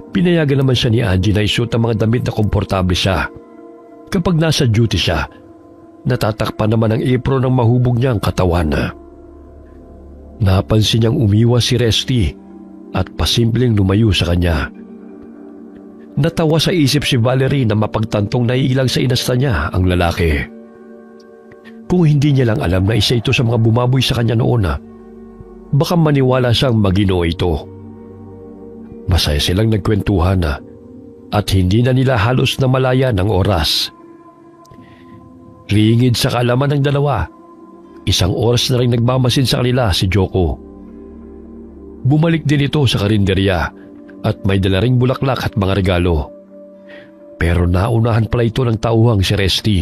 Pinayagan naman siya ni Angie na isuot ang mga damit na komportable siya. Kapag nasa duty siya, natatakpan naman ang apron ng mahubog niyang katawan. Napansin niyang umiwas si Resty at pasimpleng lumayo sa kanya. Natawa sa isip si Valerie na mapagtantong naiilang sa inasta niya ang lalaki. Kung hindi niya lang alam na isa ito sa mga bumaboy sa kanya noon, baka maniwala siyang magino ito. Masaya silang nagkwentuhan at hindi na nila halos na malaya ng oras. Ringid sa kaalaman ng dalawa, isang oras na rin nagmamasid sa kanila si Joko. Bumalik din ito sa karinderya at may dala ring bulaklak at mga regalo. Pero naunahan pala ito ng tauhang si Resty.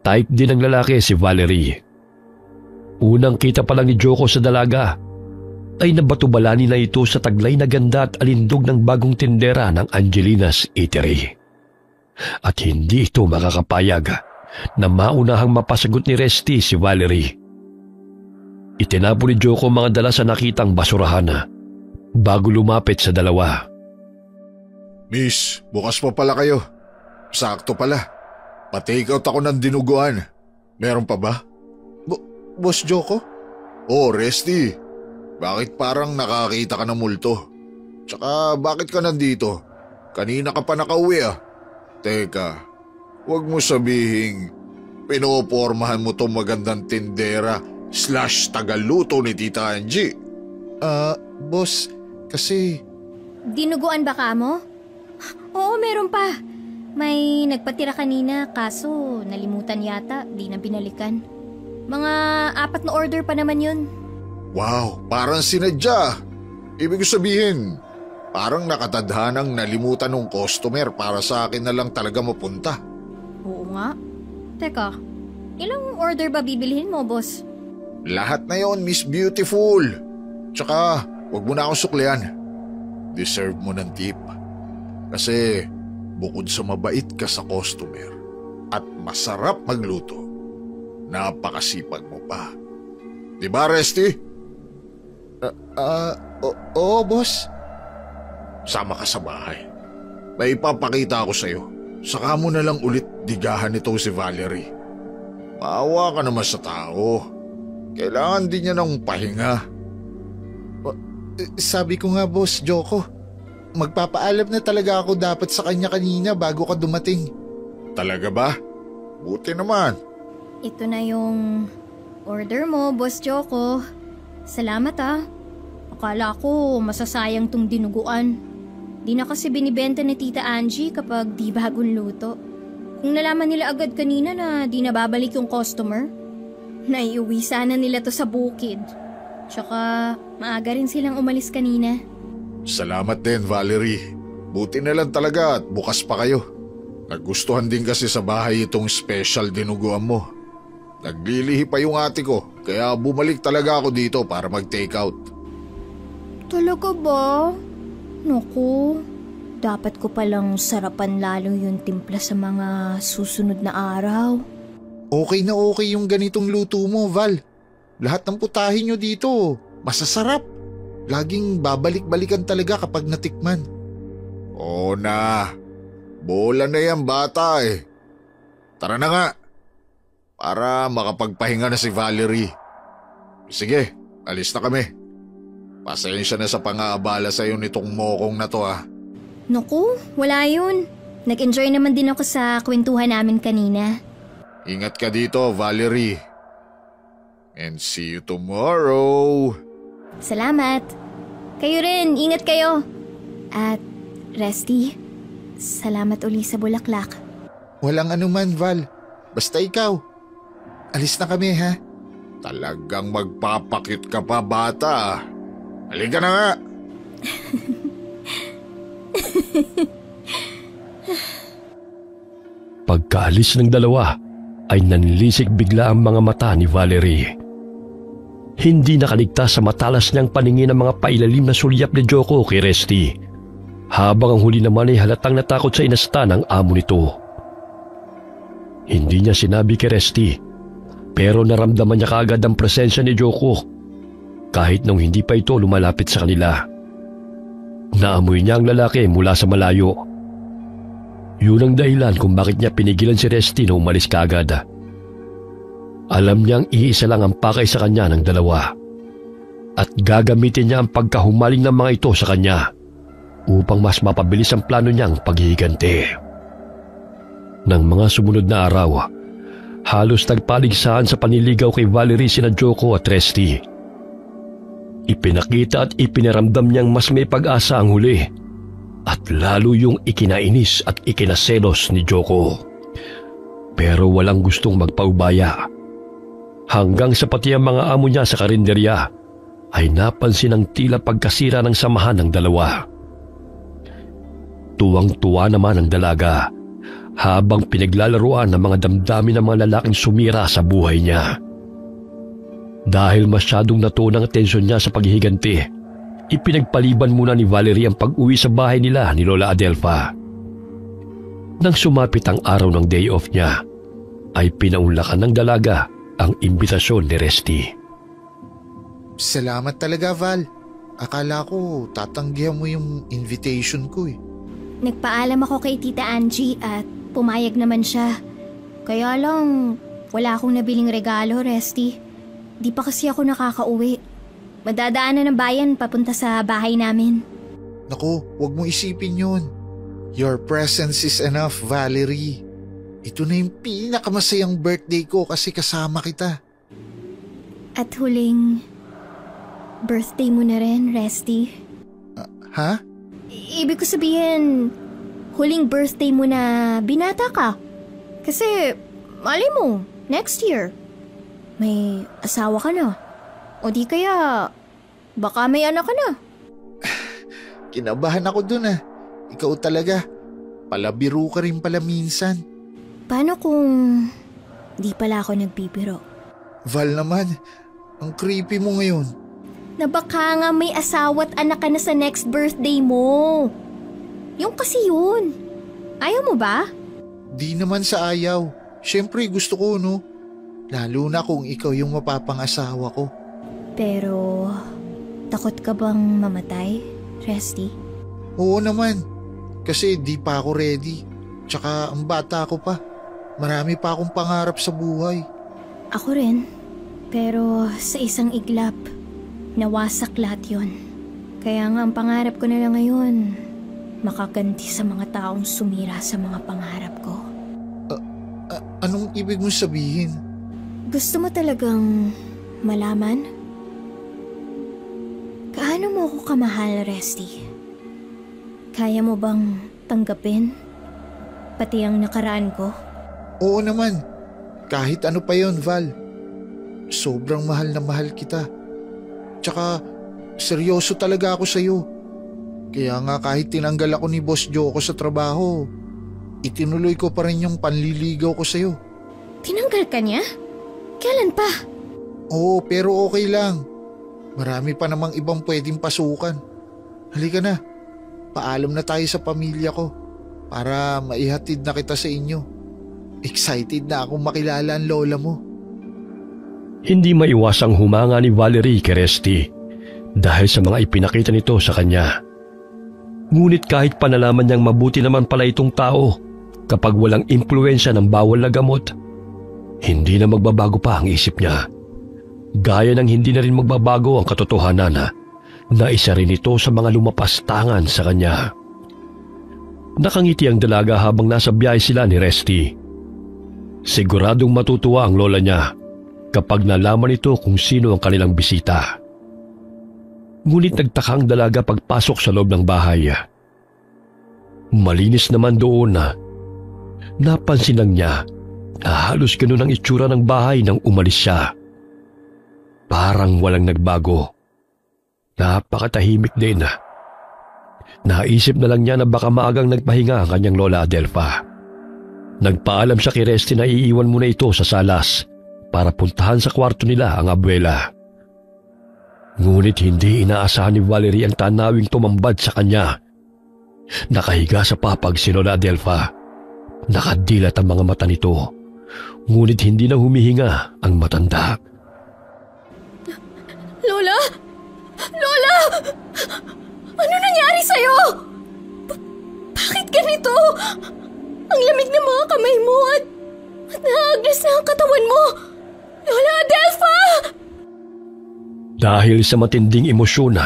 Type din ng lalaki si Valerie. Unang kita pa lang ni Joko sa dalaga ay nabatubalani na ito sa taglay na ganda at alindog ng bagong tindera ng Angelina's Eatery. At hindi ito makakapayag na maunahang mapasagot ni Resty si Valerie. Itinapo ni Joko mga dala sa nakitang basurahan bago lumapit sa dalawa. Miss, bukas pa pala kayo. Sakto pala. Pa-take out ako ng dinuguan. Meron pa ba? Boss Joko? Oh, Resty. Bakit parang nakakita ka ng multo? Tsaka bakit ka nandito? Kanina ka pa nakauwi ah. Teka, huwag mo sabihing pinopormahan mo tong magandang tindera / tagaluto ni Tita Angie. Boss, kasi... Dinuguan ba ka mo? Oo, meron pa. May nagpatira kanina kaso nalimutan yata, di na binalikan. Mga 4 na order pa naman yun. Wow, parang sinadya. Ibig sabihin, parang nakatadhanang nalimutan ng customer para sa akin na lang talaga mapunta. Oo nga. Teka, ilang order ba bibilihin mo, boss? Lahat na yon, Miss Beautiful. Tsaka, wag mo na akong suklian. Deserve mo ng tip. Kasi bukod sa mabait ka sa customer at masarap magluto, napakasipag mo pa. Diba, Resty? Oo, boss. Sama ka sa bahay. May ipapakita ako sa'yo. Saka mo na lang ulit digahan ito si Valerie. Maawa ka naman sa tao. Kailangan din niya ng pahinga. Sabi ko nga, Boss Joko, magpapaalam na talaga ako dapat sa kanya kanina bago ka dumating. Talaga ba? Buti naman. Ito na yung order mo, Boss Joko. Salamat ah. Akala ko masasayang tong dinuguan. Di na kasi binibenta ni Tita Angie kapag di bagong luto. Kung nalaman nila agad kanina na di na babalik yung customer, naiuwi sana nila to sa bukid. Tsaka maaga rin silang umalis kanina. Salamat din, Valerie. Buti na lang talaga at bukas pa kayo. Nagustuhan din kasi sa bahay itong special dinuguan mo. Naglilihi pa yung ate ko, kaya bumalik talaga ako dito para mag-take out. Talaga ba? Naku, dapat ko palang sarapan lalo yung timpla sa mga susunod na araw. Okay na okay yung ganitong luto mo, Val. Lahat ng putahin nyo dito, masasarap. Laging babalik-balikan talaga kapag natikman. Oo na. Bola na yan bata eh. Tara na nga. Para makapagpahinga na si Valerie. Sige, alis na kami. Pasensya na sa pang-aabala sa'yo nitong mokong na to ah. Naku, wala yun. Nag-enjoy naman din ako sa kwentuhan namin kanina. Ingat ka dito, Valerie. And see you tomorrow. Salamat. Kayo rin, ingat kayo. At Resty, salamat uli sa bulaklak. Walang anuman, Val. Basta ikaw. Alis na kami, ha? Talagang magpapakyut ka pa, bata. Halika na nga. Pagkaalis ng dalawa ay nanlisik bigla ang mga mata ni Valerie. Hindi nakaligtas sa matalas niyang paningin ang mga pailalim na sulyap ni Joko kay Resty, habang ang huli naman ay halatang natakot sa inasta ng amo nito. Hindi niya sinabi kay Resty, pero naramdaman niya kaagad ang presensya ni Joko kahit nung hindi pa ito lumalapit sa kanila. Naamoy niya ang lalaki mula sa malayo. Yun ang dahilan kung bakit niya pinigilan si Resty na umalis kaagad. Alam niyang iisa lang ang pakay sa kanya ng dalawa at gagamitin niya ang pagkahumaling ng mga ito sa kanya upang mas mapabilis ang plano niyang paghihiganti. Nang mga sumunod na araw, halos nagpaligsahan sa paniligaw kay Valerie sina Joko at Resty. Ipinakita at ipinaramdam niyang mas may pag-asa ang huli at lalo yung ikinainis at ikinaselos ni Joko. Pero walang gustong magpaubaya. Hanggang sa pati ang mga amo niya sa karinderya ay napansin ang tila pagkasira ng samahan ng dalawa. Tuwang-tuwa naman ang dalaga habang pinaglalaruan ng mga damdamin ng mga lalaking sumira sa buhay niya. Dahil masyadong natuon ang atensyon niya sa paghihiganti, ipinagpaliban muna ni Valerie ang pag-uwi sa bahay nila ni Lola Adelfa. Nang sumapit ang araw ng day off niya, ay pinaunlakan ng dalaga ang imbitasyon ni Resty. Salamat talaga, Val. Akala ko tatanggihan mo yung invitation ko eh. Nagpaalam ako kay Tita Angie at pumayag naman siya. Kaya lang, wala akong nabiling regalo, Resty. Di pa kasi ako nakakauwi. Madadaanan ng bayan papunta sa bahay namin. Naku, wag mo isipin yun. Your presence is enough, Valerie. Ito na yung pinakamasayang birthday ko kasi kasama kita. At huling birthday mo na rin, Resty. Ha? Ibig ko sabihin, huling birthday mo na binata ka. Kasi, mali mo, next year, may asawa ka na. O di kaya, baka may anak ka na. Kinabahan ako dun ah. Ikaw talaga. Palabiro ka rin pala minsan. Paano kung di pala ako nagbibiro? Val naman, Ang creepy mo ngayon. Na baka nga may asawa at anak ka na sa next birthday mo. Yung kasi yun. Ayaw mo ba? Di naman sa ayaw. Siyempre gusto ko, no? Lalo na kung ikaw yung mapapangasawa ko. Pero, takot ka bang mamatay, Resty? Oo naman. Kasi di pa ako ready. Tsaka ang bata ko pa. Marami pa akong pangarap sa buhay. Ako rin. Pero sa isang iglap, nawasak lahat yon. Kaya nga ang pangarap ko na lang ngayon, makaganti sa mga taong sumira sa mga pangarap ko. Anong ibig mong sabihin? Gusto mo talagang malaman? Kaano mo ako kamahal, Resty? Kaya mo bang tanggapin? Pati ang nakaraan ko? Oo naman. Kahit ano pa yon, Val. Sobrang mahal na mahal kita. Tsaka, seryoso talaga ako sa'yo. Kaya nga kahit tinanggal ako ni Boss Joko sa trabaho, itinuloy ko pa rin yung panliligaw ko sa'yo. Tinanggal ka niya? Kailan pa? Oo, pero okay lang. Marami pa namang ibang pwedeng pasukan. Halika na. Paalam na tayo sa pamilya ko para maihatid na kita sa inyo. Excited na akong makilala ang lola mo. Hindi maiwasang humanga ni Valerie kay Resty dahil sa mga ipinakita nito sa kanya. Ngunit kahit panalaman niyang mabuti naman pala itong tao kapag walang impluensya ng bawal na gamot, hindi na magbabago pa ang isip niya. Gaya ng hindi na rin magbabago ang katotohanan na isa rin ito sa mga lumapastangan sa kanya. Nakangiti ang dalaga habang nasa biyahe sila ni Resty. Siguradong matutuwa ang lola niya kapag nalaman ito kung sino ang kanilang bisita. Ngunit nagtaka ang dalaga pagpasok sa loob ng bahay. Malinis naman doon na napansin lang niya na halos ganun ang itsura ng bahay nang umalis siya. Parang walang nagbago. Napakatahimik din. Naisip na lang niya na baka maagang nagpahinga ang kanyang lola Adelfa. Nagpaalam siya kay Resty na iiwan muna ito sa salas para puntahan sa kwarto nila ang abuela. Ngunit hindi inaasahan ni Valerie ang tanawing tumambad sa kanya. Nakahiga sa papag si Lola Adelfa. Nakadilat ang mga mata nito. Ngunit hindi na humihinga ang matanda. Lola! Lola! Ano nangyari sa'yo? Bakit ganito? Ang lamig ng mga kamay mo at naaglas na ang katawan mo. Lola Adelfa! Dahil sa matinding emosyon,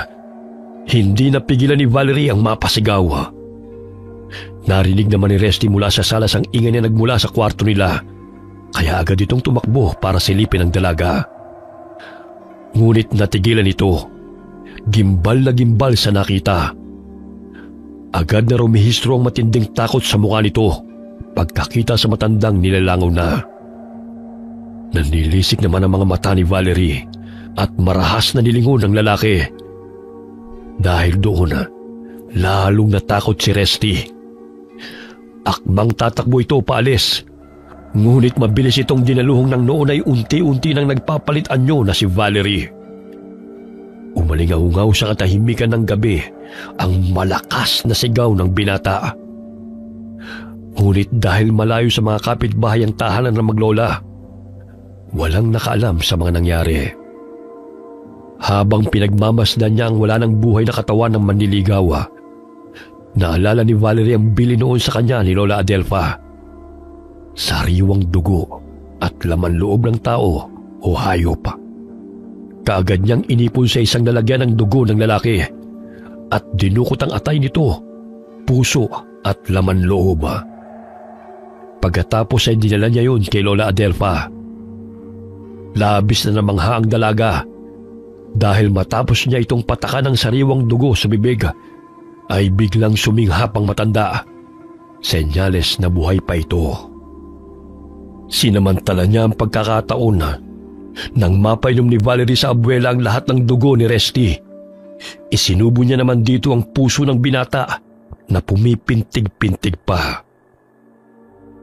hindi napigilan ni Valerie ang mapasigaw. Narinig naman ni Resty mula sa salas ang ingay na nagmula sa kwarto nila, kaya agad itong tumakbo para silipin ang dalaga. Ngunit natigilan ito. Gimbal na gimbal sa nakita. Agad na rumihistro ang matinding takot sa mukha nito pagkakita sa matandang nilalangaw na. Nanilisik naman ang mga mata ni Valerie at marahas na nilingon ng lalaki. Dahil doon, lalong natakot si Resty. Akmang tatakbo ito paalis, ngunit mabilis itong dinaluhong ng noon ay unti-unti nang nagpapalit anyo na si Valerie. Umalingaw-ngaw sa katahimikan ng gabi ang malakas na sigaw ng binata. Ngunit dahil malayo sa mga kapitbahay ang tahanan ng maglola, walang nakaalam sa mga nangyari. Habang pinagmamasdan niya ang wala ng buhay na katawan ng manliligaw, naalala ni Valerie ang bili noon sa kanya ni Lola Adelfa. Sariwang dugo at laman loob ng tao o hayop. Kaagad niyang inipon sa isang lalagyan ng dugo ng lalaki at dinukot ang atay nito, puso at laman loob. Pagkatapos ay dinala niya yun kay Lola Adelfa. Labis na namangha ang dalaga dahil matapos niya itong patakan ng sariwang dugo sa bibig ay biglang suminghap ang matanda. Senyales na buhay pa ito. Sinamantala niya ang pagkakataon nang mapainom ni Valerie sa abuela ang lahat ng dugo ni Resty. Isinubo niya naman dito ang puso ng binata na pumipintig-pintig pa.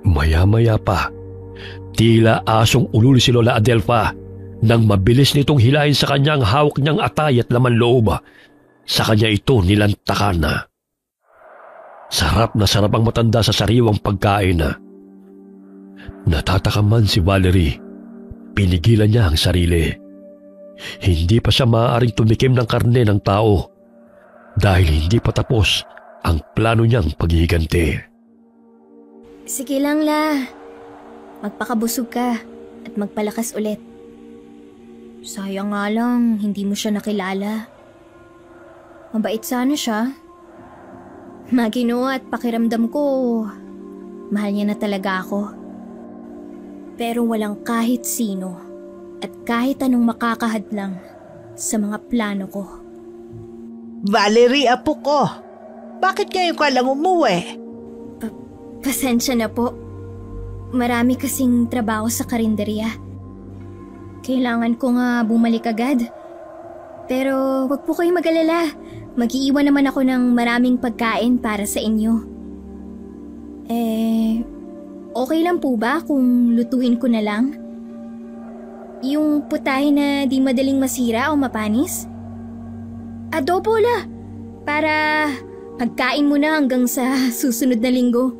Maya-maya pa, tila asong ulul si Lola Adelfa Nang mabilis nitong hilahin sa kanya ang hawak niyang atay at laman loob, sa kanya ito nilantakan na. Sarap na sarap ang matanda sa sariwang pagkain. Natataka man si Valerie, pinigilan niya ang sarili. Hindi pa siya maaaring tumikim ng karne ng tao dahil hindi pa tapos ang plano niyang paghihiganti. Sige lang, La. Magpakabusog ka at magpalakas ulit. Sayang nga lang, hindi mo siya nakilala. Mabait sana siya. Maginoo at pakiramdam ko, mahal niya na talaga ako. Pero walang kahit sino at kahit anong makakahadlang sa mga plano ko. Valerie, apo ko. Bakit ngayon ka lang umuwi? Pasensya na po. Marami kasing trabaho sa karinderya. Kailangan ko nga bumalik agad. Pero wag po kayong mag-alala. Mag-iiwan naman ako ng maraming pagkain para sa inyo. Okay lang po ba kung lutuin ko na lang? Yung putahe na di madaling masira o mapanis? Adobo la, para pagkain mo na hanggang sa susunod na linggo.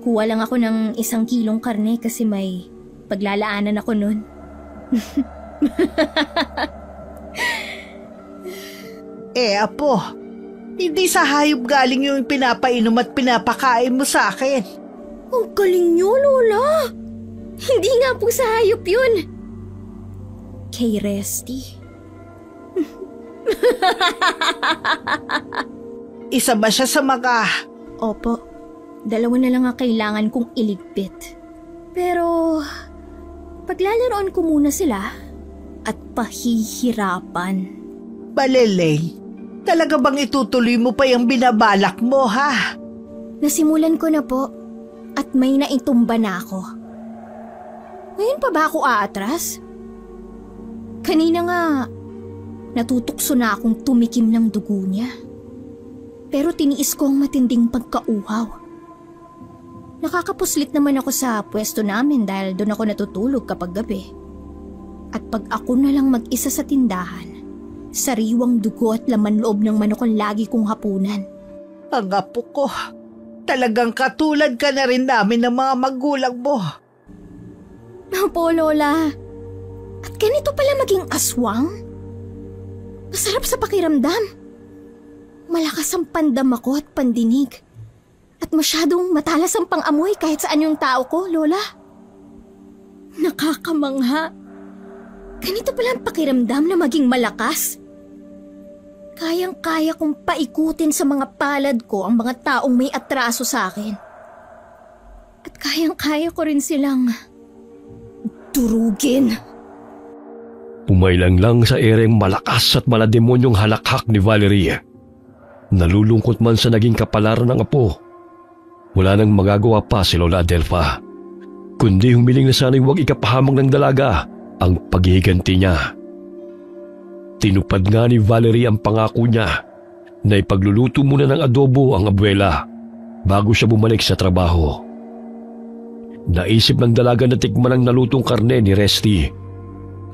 Kuha lang ako ng 1 kilong karne kasi may paglalaanan ako nun. Apo, hindi sa hayop galing yung pinapainom at pinapakain mo sa akin. Ang galing niyo, Lola! Hindi nga po sa hayop yun. Kay Resty. Isa ba siya sa mga... Opo, 2 na lang ang kailangan kong iligpit. Pero paglalaroan ko muna sila at pahihirapan. Baleleng, talaga bang itutuloy mo pa yung binabalak mo, ha? Nasimulan ko na po at may naitumba na ako. Ngayon pa ba ako aatras? Kanina nga, natutukso na akong tumikim ng dugo niya. Pero tiniis ko ang matinding pagkauhaw. Nakakapuslit naman ako sa pwesto namin dahil doon ako natutulog kapag gabi. At pag ako na lang mag-isa sa tindahan, sariwang dugo at laman loob ng manok ang lagi kong hapunan. Ang apo ko, talagang katulad ka na rin namin ng mga magulang mo. Opo, Lola. At ganito pala maging aswang? Masarap sa pakiramdam. Malakas ang pandam ako at pandinig. At masyadong matalas ang pang-amoy kahit saan yung tao ko, Lola. Nakakamangha. Ganito pala ang pakiramdam na maging malakas. Kayang-kaya kong paikutin sa mga palad ko ang mga taong may atraso sa akin. At kayang-kaya ko rin silang durugin. Umailang lang sa ereng malakas at malademonyong halakhak ni Valerie. Nalulungkot man sa naging kapalaran ng apo. Wala nang magagawa pa si Lola Adelfa, kundi humiling na sana'y huwag ikapahamang ng dalaga ang paghihiganti niya. Tinupad nga ni Valerie ang pangako niya na ipagluluto muna ng adobo ang abuela bago siya bumalik sa trabaho. Naisip ng dalaga na tikman ang nalutong karne ni Resty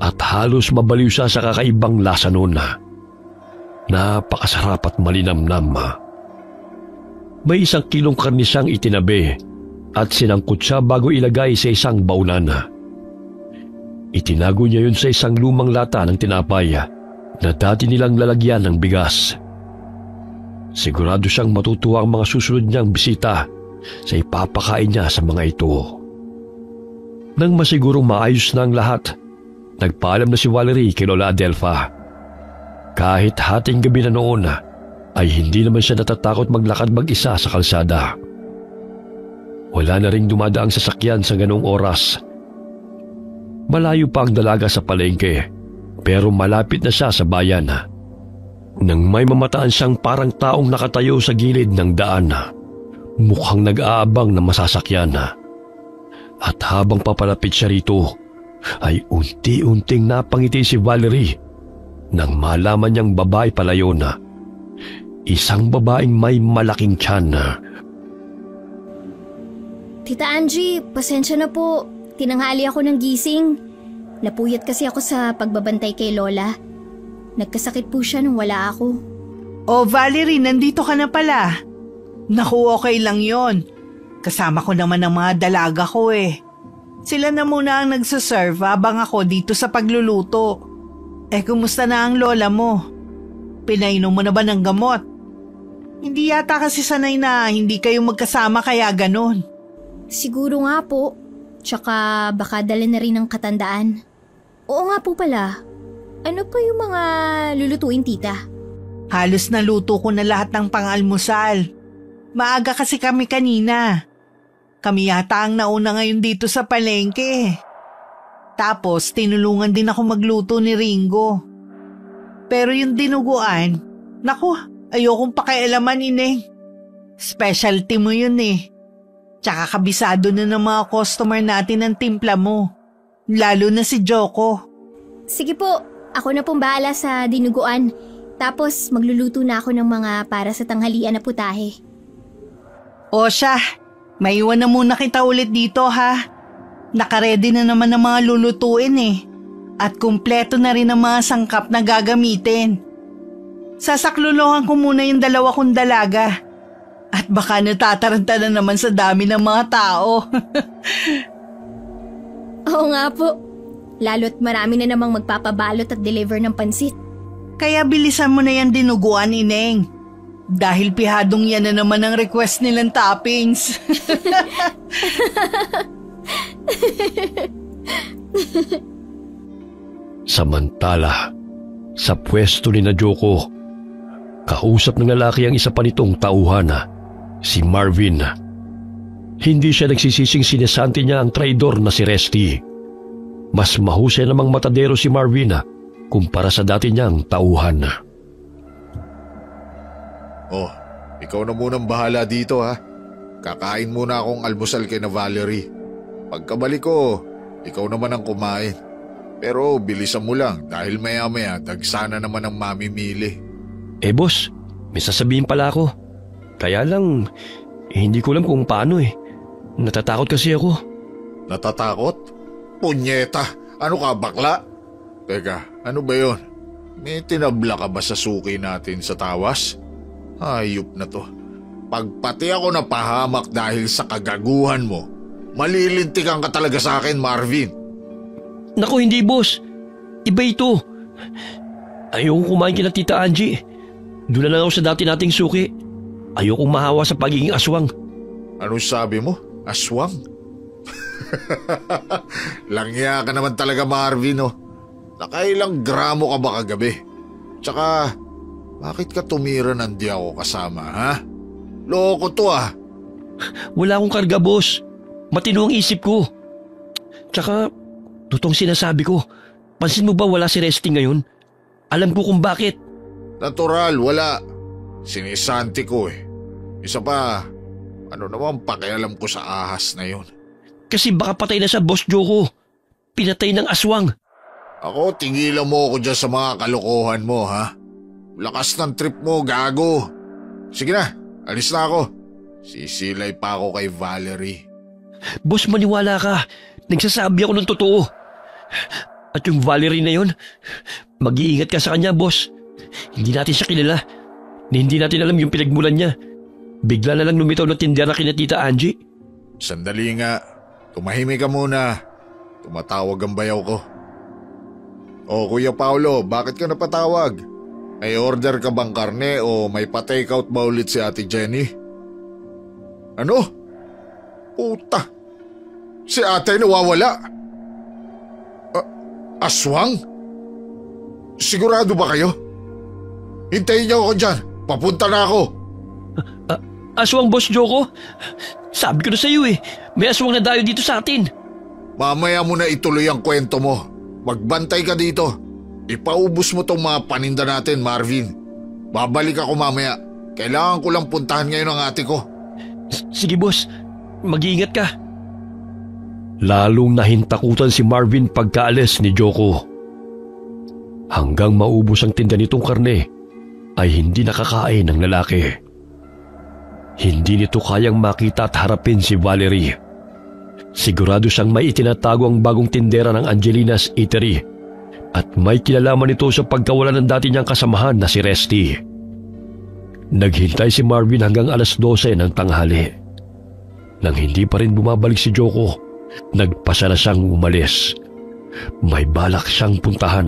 at halos mabaliw siya sa kakaibang lasa noon. Napakasarap at malinamnam. May 1 kilong karne siyang itinabi at sinangkot siya bago ilagay sa isang baunan. Itinago niya yun sa isang lumang lata ng tinapay na dati nilang lalagyan ng bigas. Sigurado siyang matutuwa ang mga susunod niyang bisita sa ipapakain niya sa mga ito. Nang masigurong maayos na ang lahat, nagpaalam na si Valerie kay Lola Adelfa. Kahit hating gabi na noon, ay hindi naman siya natatakot maglakad mag-isa sa kalsada. Wala na ring dumadaang sasakyan sa ganong oras. Malayo pa ang dalaga sa palengke, pero malapit na siya sa bayan. Nang may mamataan siyang parang taong nakatayo sa gilid ng daan, mukhang nag-aabang na masasakyan. At habang papalapit siya rito, ay unti-unting napangiti si Valerie nang malaman niyang babae pala yun. Isang babaeng may malaking tiyan. Tita Angie, pasensya na po. Tinanghali ako ng gising. Napuyat kasi ako sa pagbabantay kay Lola. Nagkasakit po siya nung wala ako. Oh, Valerie, nandito ka na pala. Naku, okay lang yon. Kasama ko naman ang mga dalaga ko eh. Sila na muna ang nagsaserve habang ako dito sa pagluluto. Kumusta na ang lola mo? Pinainom mo na ba ng gamot? Hindi yata kasi sanay na hindi kayo magkasama kaya ganon. Siguro nga po. Tsaka baka dala na rin ng katandaan. Oo nga po pala. Ano pa yung mga lulutuin, tita? Halos naluto ko na lahat ng pang-almusal. Maaga kasi kami kanina. Kami yata ang nauna ngayon dito sa palengke. Tapos tinulungan din ako magluto ni Ringo. Pero yung dinuguan, naku, ayokong pakialaman, Ineng. Specialty mo yun eh. Tsaka kabisado na ng mga customer natin ang timpla mo. Lalo na si Joko. Sige po, ako na pong bahala sa dinuguan. Tapos magluluto na ako ng mga para sa tanghalian na putahe. O siya, maiwan na muna kita ulit dito ha. Nakaredy na naman ang mga lulutuin eh. At kumpleto na rin ang mga sangkap na gagamitin. Sasaklolohan ko muna yung 2 kong dalaga. At baka natataranta na naman sa dami ng mga tao. Oo nga po. Lalo't marami na namang magpapabalot at deliver ng pansit. Kaya bilisan mo na yan dinuguan, Ineng. Dahil pihadong yan na naman ang request nilang toppings. Samantala, sa pwesto ni na Joko, kausap ng lalaki ang isa pa nitong tauhan, si Marvin. Hindi siya nagsisising sinasanti niya ang traidor na si Resty. Mas mahusay namang matadero si Marvin kumpara sa dati niyang tauhan. Oh, ikaw na munang bahala dito ha. Kakain muna akong almusal kay na Valerie. Pagkabalik ko, ikaw naman ang kumain. Pero bilisan mo lang dahil maya-maya dagsana naman ang mamimili. Boss, may sasabihin pala ako. Kaya lang, hindi ko alam kung paano eh. Natatakot kasi ako. Natatakot? Punyeta! Ano ka, bakla? Teka, ano ba yon? May tinabla ka ba sa suki natin sa tawas? Hayop na to. Pagpati ako napahamak dahil sa kagaguhan mo, malilintikan ka talaga sa akin, Marvin. Naku, hindi boss. Iba ito. Ayokong kumain kina Tita Angie. Doon na lang ako sa dati nating suki. Ayokong mahawa sa pagiging aswang. Ano sabi mo? Aswang? Langya ka naman talaga, Marvin, oh. Nakailang gramo ka ba kagabi? Tsaka, bakit ka tumira ng di ako kasama, ha? Loko to, ah. Wala akong karga, boss. Matino ang isip ko. Tsaka, totoong sinasabi ko, pansin mo ba wala si Resty ngayon? Alam ko kung bakit. Natural, wala. Sinisanti ko eh. Isa pa, ano naman pakialam ko sa ahas na yun? Kasi baka patay na siya, Boss Joko. Pinatay ng aswang. Ako, tingilan mo ako dyan sa mga kalokohan mo, ha? Lakas ng trip mo, gago. Sige na, alis na ako. Sisilay pa ako kay Valerie. Boss, maniwala ka. Nagsasabi ako ng totoo. At yung Valerie na yun, mag-iingat ka sa kanya, boss. Hindi natin siya kilala. Hindi natin alam yung pinagmulan niya. Bigla na lang lumitaw na tindera kina Tita Angie. Sandali nga. Tumahimik ka muna. Tumatawag ang bayaw ko. O Kuya Paolo, bakit ka napatawag? May order ka bang karne o may pa-takeout ba ulit si Ate Jenny? Ano? Puta! Si ate nawawala! Aswang? Sigurado ba kayo? Hintayin niyo ako dyan. Papunta na ako. Aswang, Boss Joko? Sabi ko na sa iyo eh. May aswang na dayo dito sa atin. Mamaya mo na ituloy ang kwento mo. Magbantay ka dito. Ipaubos mo tong mga paninda natin, Marvin. Babalik ako mamaya. Kailangan ko lang puntahan ngayon ang ate ko. Sige, boss. Mag-iingat ka. Lalong nahintakutan si Marvin pagkaalis ni Joko. Hanggang maubos ang tinda nitong karne ay hindi nakakain ng lalaki. Hindi nito kayang makita at harapin si Valerie. Sigurado siyang may itinatago ang bagong tindera ng Angelina's Eatery at may kinalaman ito sa pagkawala ng dati niyang kasamahan na si Resty. Naghintay si Marvin hanggang alas 12 ng tanghali. Nang hindi pa rin bumabalik si Joko, nagpasya na siyang umalis. May balak siyang puntahan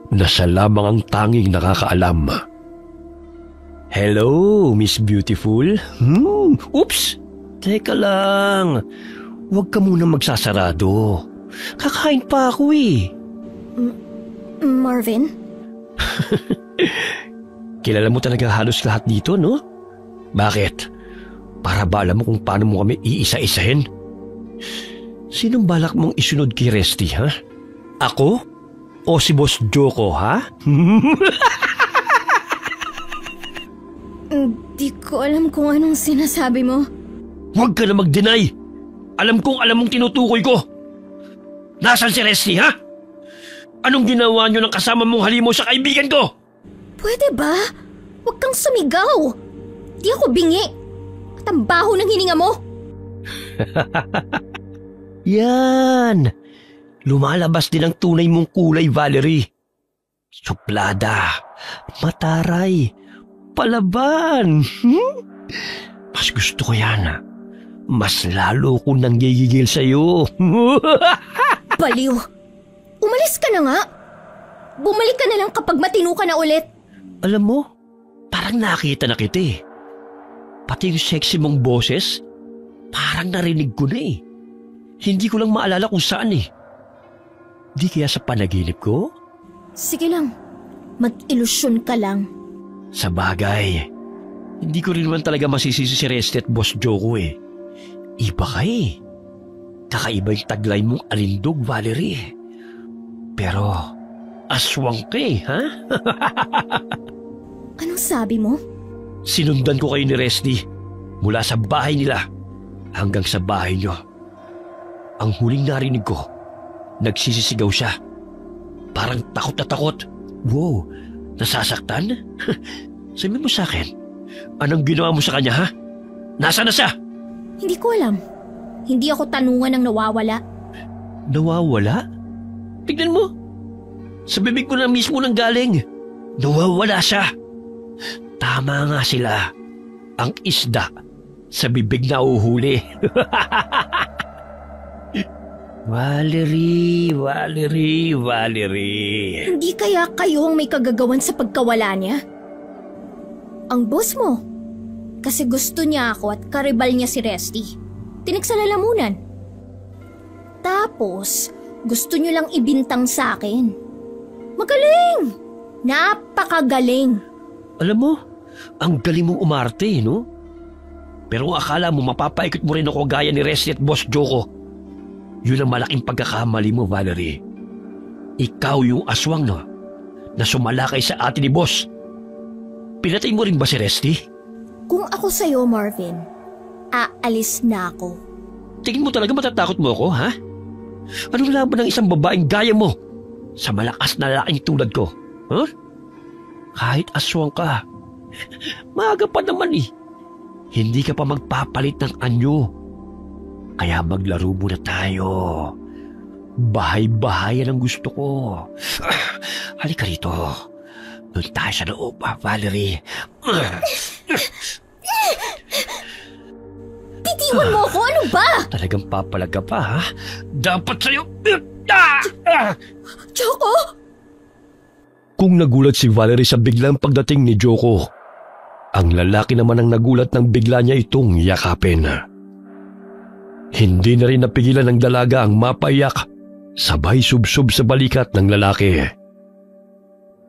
na siya lamang ang tanging nakakaalam. Hello, Miss Beautiful? Oops! Teka lang. Huwag ka muna magsasarado. Kakain pa ako eh. Marvin? Kilala mo talaga halos lahat dito, no? Bakit? Para ba alam mo kung paano mo kami iisa-isahin? Sinong balak mong isunod kay Resty, ha? Ako? O si Boss Joko, ha? Di ko alam kung anong sinasabi mo. Huwag ka na mag-deny. Alam kong alam mong tinutukoy ko. Nasaan si Resty, ha? Anong ginawa niyo ng kasama mong halimaw sa kaibigan ko? Pwede ba? Huwag kang sumigaw. Di ako bingi. At ang baho ng hininga mo. Yan. Lumalabas din ang tunay mong kulay, Valerie. Suplada, mataray, palaban. Mas gusto ko yan. Mas lalo ko nang gigigil sa'yo. Baliw. Umalis ka na nga. Bumalik ka na lang kapag matino ka na ulit. Alam mo, parang nakita na kita eh. Pati yung sexy mong boses, parang narinig ko na eh. Hindi ko lang maalala kung saan eh. Di kaya sa panaginip ko? Sige lang, mag-ilusyon ka lang. Sa bagay, hindi ko rin naman talaga masisisi si Resty at Boss Joko eh. Iba ka eh. Kakaiba yung taglay mong alindog, Valerie. Pero, aswang ka eh, ha? Anong sabi mo? Sinundan ko kayo ni Resty mula sa bahay nila hanggang sa bahay niyo. Ang huling narinig ko, nagsisisigaw siya. Parang takot na takot. Wow, nasasaktan? Sabi mo sa akin, anong ginawa mo sa kanya, ha? Nasaan na siya? Hindi ko alam. Hindi ako tanungan ng nawawala. Nawawala? Tignan mo. Sa bibig ko na mismo nang galing. Nawawala siya. Tama nga sila. Ang isda sa bibig na uhuli. Valerie. Hindi kaya kayo ang may kagagawan sa pagkawala niya? Ang boss mo. Kasi gusto niya ako at karibal niya si Resty. Tinik sa lalamunan. Tapos, gusto niyo lang ibintang sa akin. Magaling! Napakagaling! Alam mo, ang galing mong umarte, no? Pero kung akala mo mapapaikot mo rin ako gaya ni Resty at Boss Joko, yun ang malaking pagkakamali mo, Valerie. Ikaw yung aswang, no? Na sumalakay sa atin ni Boss. Pinatay mo rin ba si Resty? Kung ako sa'yo, Marvin, aalis na ako. Tingin mo talaga matatakot mo ako, ha? Anong laban ng isang babaeng gaya mo sa malakas na lalaking tulad ko? Huh? Kahit aswang ka, maaga pa naman eh. Hindi ka pa magpapalit ng anyo. Kaya maglaro muna tayo. Bahay-bahayan ang gusto ko. Halika rito. Doon tayo sa loob, Valerie. Bitiwan mo ako, ano ba? Talagang papalaga pa, ha? Dapat sa'yo... Joko? Kung nagulat si Valerie sa biglang pagdating ni Joko, ang lalaki naman ang nagulat nang bigla niya itong yakapin. Hindi na rin napigilan ng dalaga ang mapaiyak, sabay subsob sa balikat ng lalaki.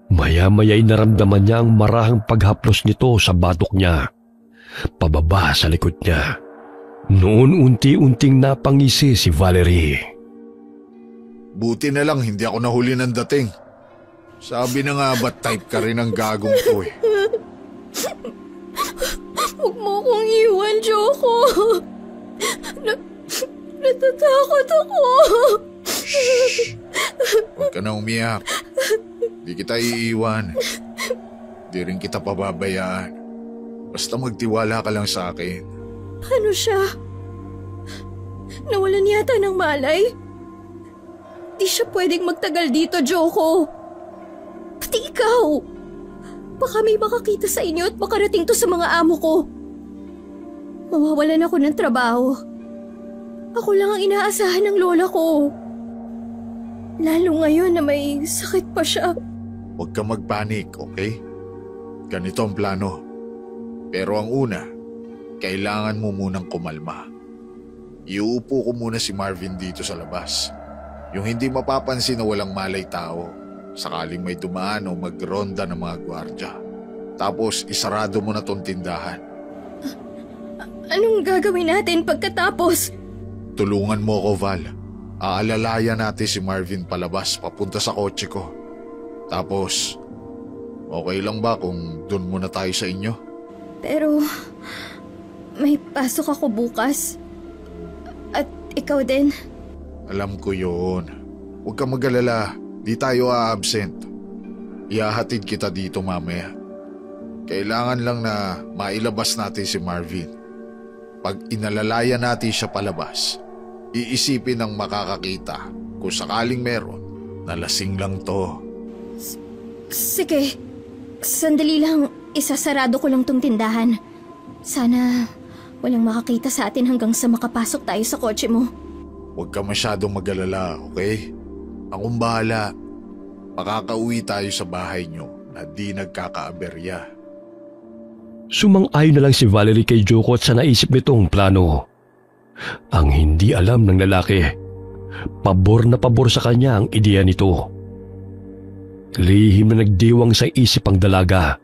Maya-maya'y naramdaman niya ang marahang paghaplos nito sa batok niya, pababa sa likod niya. Noon unti-unting napangisi si Valerie. Buti na lang hindi ako nahuli ng dating. Sabi na nga ba type ka rin ang gagong ko eh. Huwag mo akong iwan, Joko. Natatakot ako. Huwag ka na umiyak. Di kita iiwan. Di rin kita pababayaan. Basta magtiwala ka lang sa akin. Paano siya? nawalan yata ng malay. Di siya pwedeng magtagal dito, Joko. Pati ikaw. Baka may makakita sa inyo at makarating to sa mga amo ko. Mawawalan ako ng trabaho. Ako lang ang inaasahan ng lola ko. Lalo ngayon na may sakit pa siya. Huwag kang magpanik, okay? Ganito ang plano. Pero ang una, kailangan mo munang kumalma. Iuupo ko muna si Marvin dito sa labas. Yung hindi mapapansin na walang malay tao, sakaling may dumaan o magronda ng mga gwardya. Tapos isarado mo na tong tindahan. Anong gagawin natin pagkatapos? Tulungan mo ko, Val. Aalalayan natin si Marvin palabas papunta sa kotse ko. Tapos, okay lang ba kung doon muna tayo sa inyo? Pero, may pasok ako bukas. At ikaw din. Alam ko yun. Huwag kang mag-alala. Di tayo a-absent. Ihahatid kita dito mamaya. Kailangan lang na mailabas natin si Marvin. Pag inalalaya natin siya palabas, iisipin ng makakakita kung sakaling meron na lasing lang to. Sige. Sandali lang, isasarado ko lang tong tindahan. Sana walang makakita sa atin hanggang sa makapasok tayo sa kotse mo. Huwag ka masyadong mag-alala, okay? Akong bahala. Makakauwi tayo sa bahay nyo na di nagkakaaberya. Sumang-ayon na lang si Valerie kay Joko at sa naisip nitong plano. Ang hindi alam ng lalaki, pabor na pabor sa kanya ang ideya nito. Lihim na nagdiwang sa isip ang dalaga.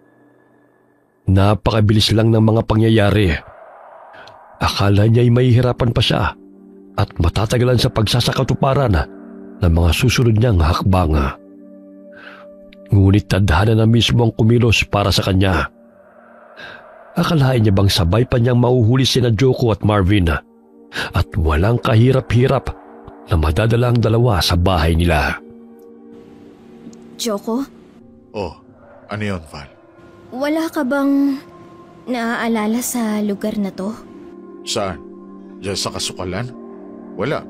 Napakabilis lang ng mga pangyayari. Akala niya'y mahihirapan pa siya at matatagalan sa pagsasakatuparan ng mga susunod niyang hakbanga. Ngunit tadhana na mismo ang kumilos para sa kanya. Akalain niya bang sabay pa niyang mahuhuli sina Joko at Marvin at walang kahirap-hirap na madadala ang dalawa sa bahay nila. Joko? Oh, ano yun, Val? Wala ka bang naaalala sa lugar na to? Saan? Diyan sa kasukalan? Wala.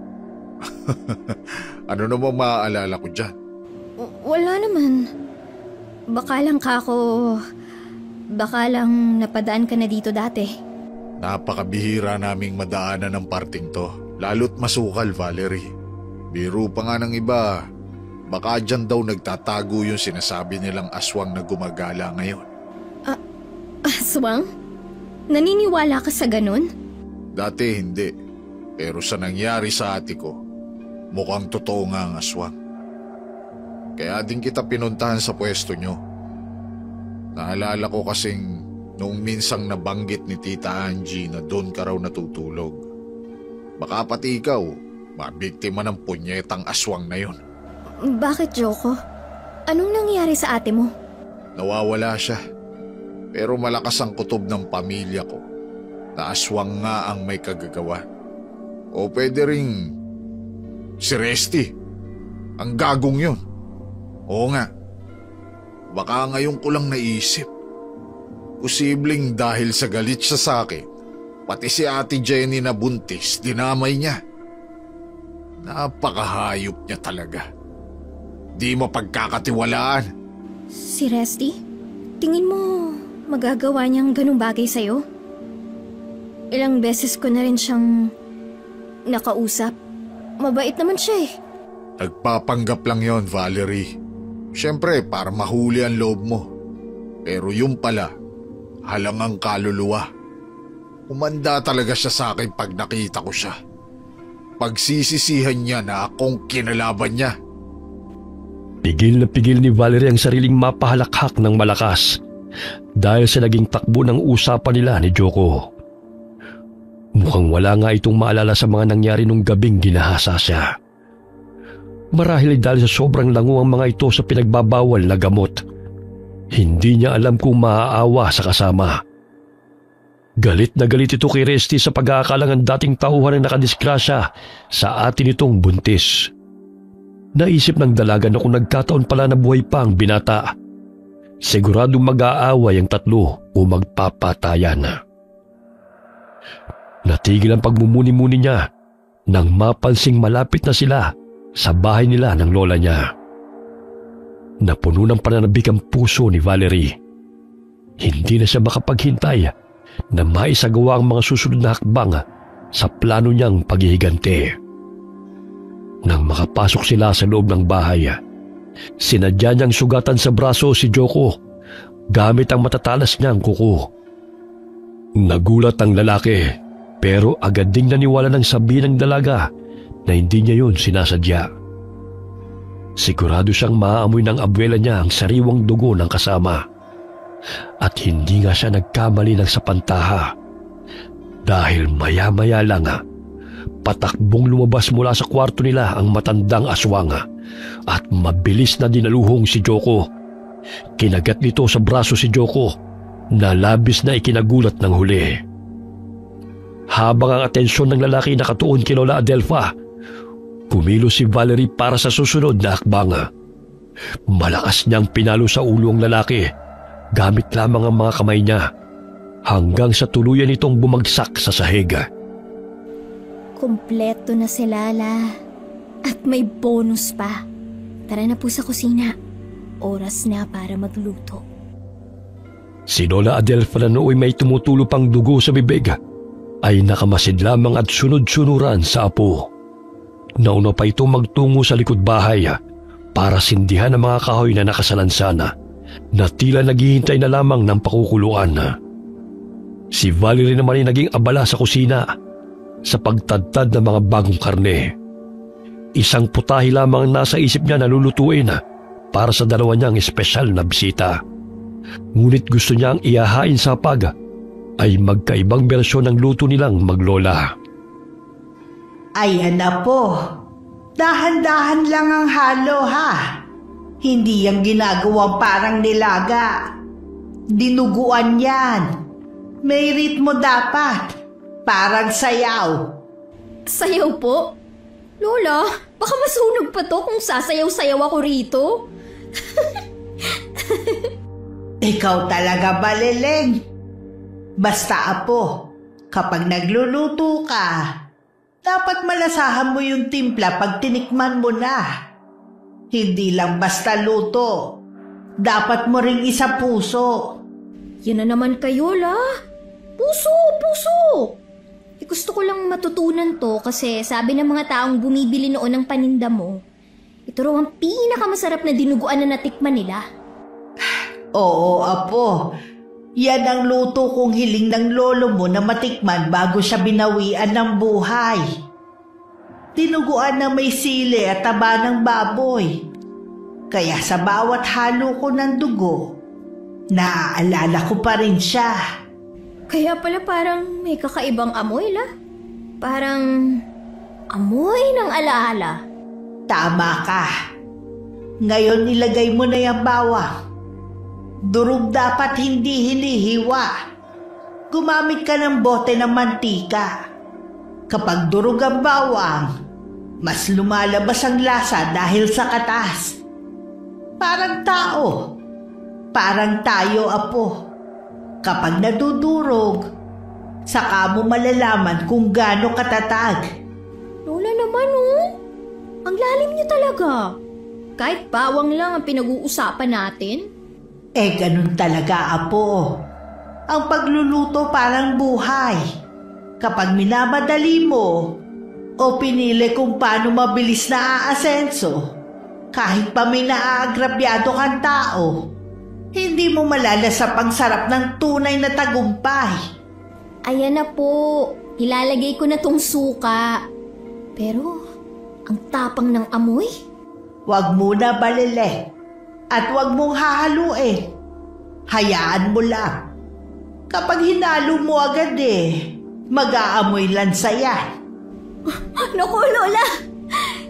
Ano namang maaalala ko dyan? Wala naman. Baka lang napadaan ka na dito dati. Napakabihira naming madaanan ng parting to. Lalo't masukal, Valerie. Biro pa nga ng iba, baka dyan daw nagtatago yung sinasabi nilang aswang na gumagala ngayon. Aswang? Naniniwala ka sa ganun? Dati hindi, pero sa nangyari sa ate ko, mukhang totoo nga ang aswang. Kaya din kita pinuntahan sa pwesto nyo. Naalala ko kasing noong minsang nabanggit ni Tita Angie na doon ka raw natutulog. Baka pati ikaw, mabiktima ng punyetang aswang na yon. Bakit, Joko? Anong nangyari sa ate mo? Nawawala siya. Pero malakas ang kutob ng pamilya ko na aswang nga ang may kagagawa. O pwede ring si Resty. Ang gagong yun. Oo nga. Baka ngayon ko lang naisip. Posibleng dahil sa galit siya sa akin, pati si Ate Jenny na buntis, dinamay niya. Napakahayop niya talaga. Di mapagkakatiwalaan. Si Resty? Tingin mo magagawa niyang ganung bagay sa'yo? Ilang beses ko na rin siyang nakausap. Mabait naman siya eh. Nagpapanggap lang yon, Valerie. Siyempre, para mahuli ang loob mo. Pero yung pala, halangang kaluluwa. Umanda talaga siya sa akin pag nakita ko siya. Pagsisisihan niya na akong kinalaban niya. Pigil na pigil ni Valerie ang sariling mapahalakhak ng malakas dahil sa naging takbo ng usapan nila ni Joko. Mukhang wala nga itong maalala sa mga nangyari nung gabing ginahasa siya. Marahil dahil sa sobrang lango ang mga ito sa pinagbabawal na gamot. Hindi niya alam kung maaawa sa kasama. Galit na galit ito kay Resty sa pag-aakalang ang dating tauhan na nakadisgrasya sa atin itong buntis. Naisip ng dalaga na kung nagkataon pala na buhay pa ang binata, siguradong mag-aaway ang tatlo o magpapatayan. Natigil ang pagmumuni-muni niya nang mapansing malapit na sila sa bahay nila ng lola niya. Napuno ng pananabik ang puso ni Valerie. Hindi na siya makapaghintay na maisagawa ang mga susunod na hakbang sa plano niyang paghihiganti. Nang makapasok sila sa loob ng bahay, sinadya niyang sugatan sa braso si Joko gamit ang matatalas niyang kuko. Nagulat ang lalaki pero agad ding naniwala ng sabihin ng dalaga na hindi niya yun sinasadya. Sigurado siyang maaamoy ng abuela niya ang sariwang dugo ng kasama. At hindi nga siya nagkamali ng sapantaha. Dahil maya-maya lang, patakbong lumabas mula sa kwarto nila ang matandang aswang at mabilis na dinaluhong si Joko. Kinagat nito sa braso si Joko na labis na ikinagulat ng huli. Habang ang atensyon ng lalaki nakatuon kay Lola Adelfa, kumilos si Valerie para sa susunod na hakbang. Malakas niyang pinalo sa ulo ang lalaki gamit lamang ang mga kamay niya hanggang sa tuluyan itong bumagsak sa sahig. Kompleto na si Lala. At may bonus pa. Tara na po sa kusina. Oras na para magluto. Si Lola Adelfa na nooy may tumutulo pang dugo sa bibig ay nakamasid lamang at sunod-sunuran sa apo. Nauna pa ito magtungo sa likod bahay para sindihan ang mga kahoy na nakasalansana na tila naghihintay na lamang ng pakukuluan. Si Valerie naman ay naging abala sa kusina sa pagtadtad ng mga bagong karne. Isang putahe lamang nasa isip niya na lulutuin para sa dalawa niyang espesyal na bisita. Ngunit gusto niyang ihahain sa hapag ay magkaibang bersyon ng luto nilang maglola. Ayan na po. Dahan-dahan lang ang halo ha. Hindi yung ginagawang parang nilaga. Dinuguan yan. May ritmo dapat. Parang sayaw. Sayaw po? Lola, baka masunog pa to kung sasayaw-sayaw ako rito. Ikaw talaga baleleng. Basta apo, kapag nagluluto ka, dapat malasahan mo yung timpla pag tinikman mo na. Hindi lang basta luto. Dapat mo ring isa puso. Yan na naman kayo, La. Puso! Gusto ko lang matutunan to kasi sabi ng mga taong bumibili noon ng paninda mo, ito raw ang pinakamasarap na dinuguan na natikman nila. Oo, apo. Yan ang luto kong hiling ng lolo mo na matikman bago siya binawian ng buhay. Dinuguan na may sili at taba ng baboy. Kaya sa bawat halo ko ng dugo, naaalala ko pa rin siya. Kaya pala parang may kakaibang amoy, La. Parang amoy ng alaala. Tama ka. Ngayon ilagay mo na yung bawang. Durog dapat hindi hinihiwa. Gumamit ka ng bote ng mantika. Kapag durog ang bawang, mas lumalabas ang lasa dahil sa katas. Parang tao. Parang tayo, apo. Kapag nadudurog, saka mo malalaman kung gaano katatag. Lola naman, oh. Ang lalim niyo talaga. Kahit bawang lang ang pinag-uusapan natin. Ganun talaga, apo. Ang pagluluto parang buhay. Kapag minamadali mo o pinili kung paano mabilis na aasenso, kahit pa may naaagrabyado kang tao, hindi mo malalasap ang sarap ng tunay na tagumpay. Ayan na po. Ilalagay ko na tong suka. Pero, ang tapang ng amoy. Huwag muna balele. At huwag mong hahaluin. Hayaan mo lang. Kapag hinalo mo agad mag-aamoy lansa yan. Naku, Lola!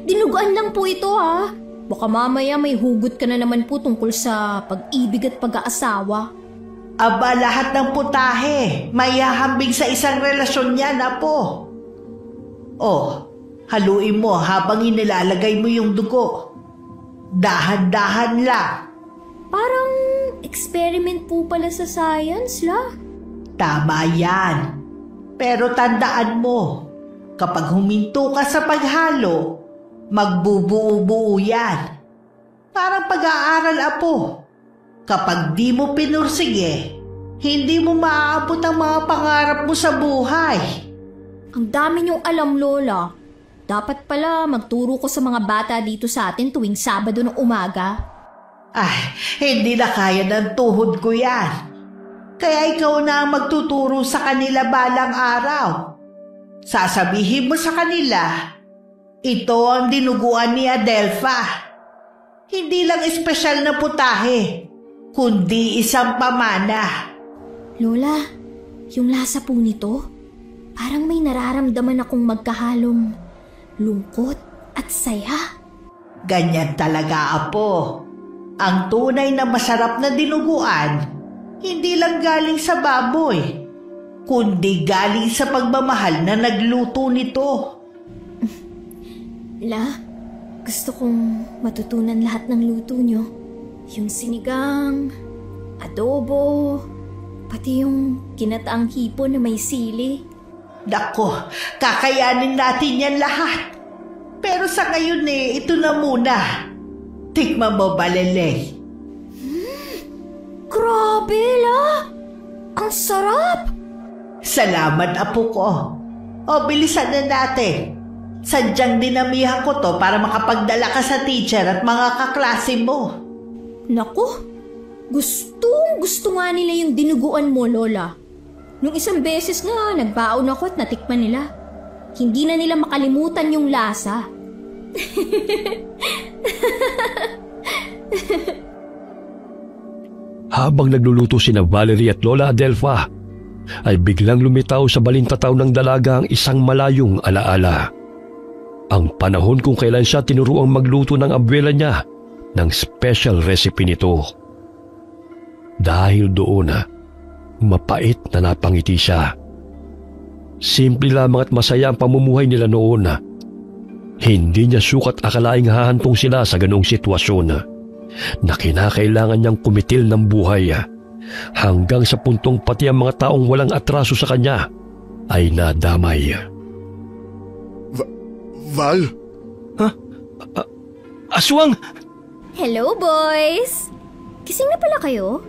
Dinuguan lang po ito, ha? Baka mamaya may hugot ka na naman po tungkol sa pag-ibig at pag-aasawa. Aba, lahat ng putahe may hahambing sa isang relasyon niyan, apo. Haluin mo habang inilalagay mo yung dugo. Dahan-dahan lang. Parang experiment po pala sa science, La. Tama yan. Pero tandaan mo, Kapag huminto ka sa paghalo, magbubuo-buo yan. Parang pag-aaral, apo. Kapag di mo pinursige, hindi mo maaabot ang mga pangarap mo sa buhay. Ang dami niyong alam, Lola. Dapat pala magturo ko sa mga bata dito sa atin tuwing Sabado ng umaga. Hindi na kaya ng tuhod ko yan. Kaya ikaw na ang magtuturo sa kanila balang araw. Sasabihin mo sa kanila, ito ang dinuguan ni Adelfa. Hindi lang espesyal na putahe, kundi isang pamana. Lola, yung lasa po nito, parang may nararamdaman akong magkahalong lungkot at saya. Ganyan talaga, apo. Ang tunay na masarap na dinuguan, hindi lang galing sa baboy, kundi galing sa pagmamahal na nagluto nito. La, gusto kong matutunan lahat ng luto nyo. Yung sinigang, adobo, pati yung ginataang hipo na may sili. Dako, kakayanin natin yan lahat. Pero sa ngayon ito na muna. Tikman mo, Baleleng. Grabe, La! Ang sarap! Salamat, apo ko. O, bilisan na natin. Sadyang dinamihan ko to para makapagdala ka sa teacher at mga kaklase mo. Naku, gusto nga nila yung dinuguan mo, Lola. Nung isang beses nga, nagbaon ako at natikman nila. Hindi na nila makalimutan yung lasa. Habang nagluluto sina Valerie at Lola Adelfa, ay biglang lumitaw sa balintataw ng dalaga ang isang malayong alaala. Ang panahon kung kailan siya tinuruang magluto ng abuela niya ng special recipe nito. Dahil doon, mapait na napangiti siya. Simple lamang at masaya ang pamumuhay nila noon. Hindi niya sukat akalaing hahantong sila sa ganong sitwasyon na kinakailangan niyang kumitil ng buhay hanggang sa puntong pati ang mga taong walang atraso sa kanya ay nadamay. Val? Aswang! Hello, boys! Gising na pala kayo?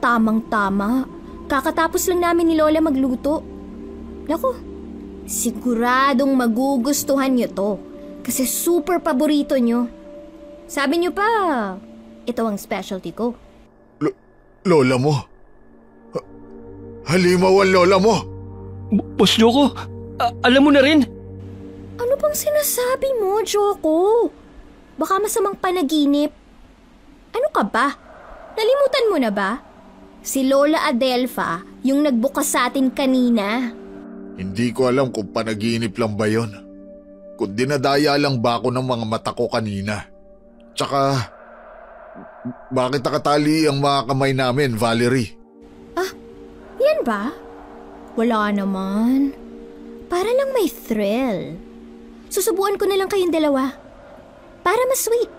Tamang-tama. Kakatapos lang namin ni Lola magluto. Naku, siguradong magugustuhan nyo to kasi super paborito nyo. Sabi nyo pa, ito ang specialty ko. Lola mo? Halimaw ang lola mo? Boss Joko, alam mo na rin? Ano bang sinasabi mo, Joko? Baka masamang panaginip. Ano ka ba? Nalimutan mo na ba? Si Lola Adelfa yung nagbukas sa atin kanina. Hindi ko alam kung panaginip lang ba yon. Kung dinadaya lang ba ako ng mga mata ko kanina. Tsaka, bakit nakatali ang mga kamay namin, Valerie? Yan ba? Wala naman. Para lang may thrill. Susubuan ko na lang kayong dalawa. Para mas sweet.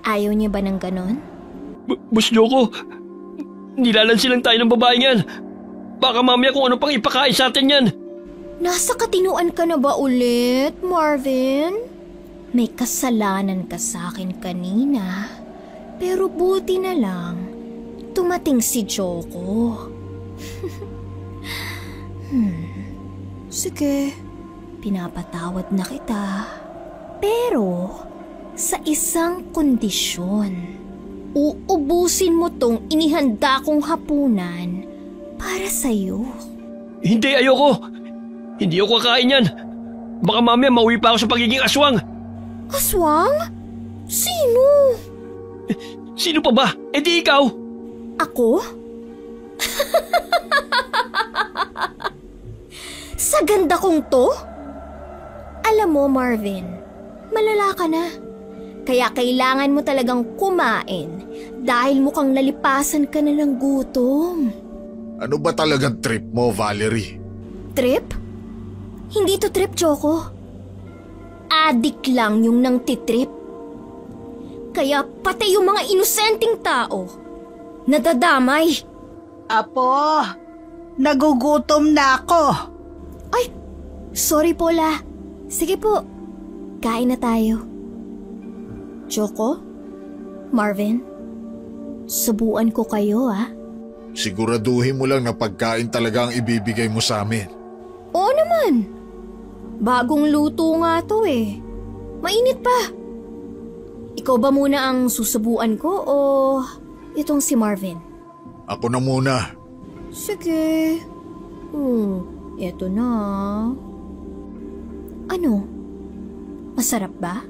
Ayaw niya ba ng ganon? Boss Joko, nilalansilan tayo ng babaeng yan. Baka mamaya kung ano pang ipakain sa atin yan. Nasa katinuan ka na ba ulit, Marvin? May kasalanan ka sa akin kanina. Pero buti na lang, tumating si Joko. Sige, pinapatawad na kita. Pero, sa isang kondisyon. Uubusin mo tong inihanda kong hapunan para sa'yo. Hindi, ayoko. Hindi ako kakain yan. Baka mamaya mauwi pa ako sa pagiging aswang. Aswang? Sino? Sino pa ba? E di ikaw. Ako? Sa ganda kong to? Alam mo, Marvin, malala ka na. Kaya kailangan mo talagang kumain dahil mukhang nalipasan ka na ng gutom. Ano ba talagang trip mo, Valerie? Trip? Hindi to trip, Joko. Adik lang yung nang titrip. Kaya pati yung mga inosenteng tao nadadamay. Apo, nagugutom na ako. Ay, Sorry po, La. Sige po, kain na tayo. Choco? Marvin? Subuan ko kayo, ah. Siguraduhin mo lang na pagkain talaga ang ibibigay mo sa amin. Oo naman. Bagong luto nga to eh. Mainit pa. Ikaw ba muna ang susubuan ko o itong si Marvin? Ako na muna. Sige. Eto na. Ano? Masarap ba?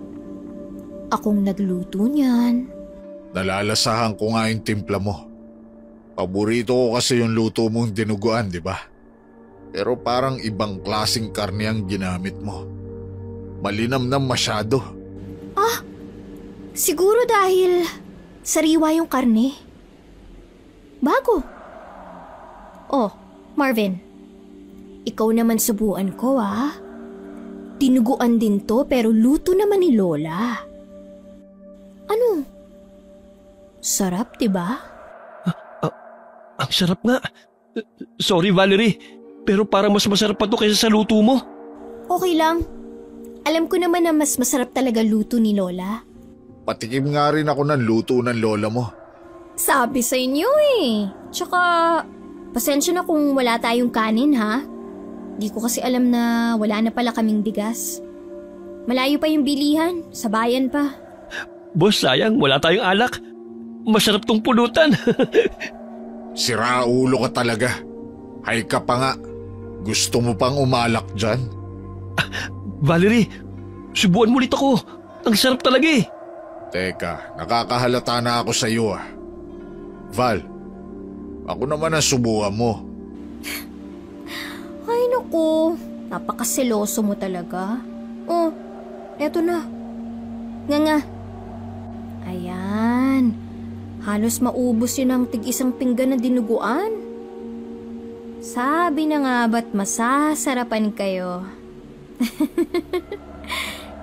Akong nagluto niyan. Nalalasahan ko nga yung timpla mo. Paborito ko kasi yung luto mong dinuguan, di ba? Pero parang ibang klaseng karne ang ginamit mo. Malinamnam masyado. Siguro dahil sariwa yung karne. Bago. Oh, Marvin. Ikaw naman subuan ko, ah. Tinuguan din to pero luto naman ni Lola. Ano? Sarap, diba? Ang sarap nga. Sorry Valerie, pero parang mas masarap pa to kaysa sa luto mo. Okay lang. Alam ko naman na mas masarap talaga luto ni Lola. Patikim nga rin ako ng luto ng lola mo. Sabi sa inyo eh. Tsaka, pasensya na kung wala tayong kanin ha. Di ko kasi alam na wala na pala kaming bigas. Malayo pa yung bilihan, sa bayan pa. Boss, sayang, wala tayong alak. Masarap tong pulutan. Sira ulo ka talaga. Hay ka pa nga. Gusto mo pang umalak dyan? Valerie, subuan mo ulit ako. Ang sarap talaga eh. Teka, nakakahalata na ako sa iyo ah. Val, ako naman ang subuhan mo. Ay naku, napakaseloso mo talaga. Oh, eto na. Nga. Ayan, halos maubos yun ang tig-isang pinggan na dinuguan. Sabi na nga ba't masasarapan kayo?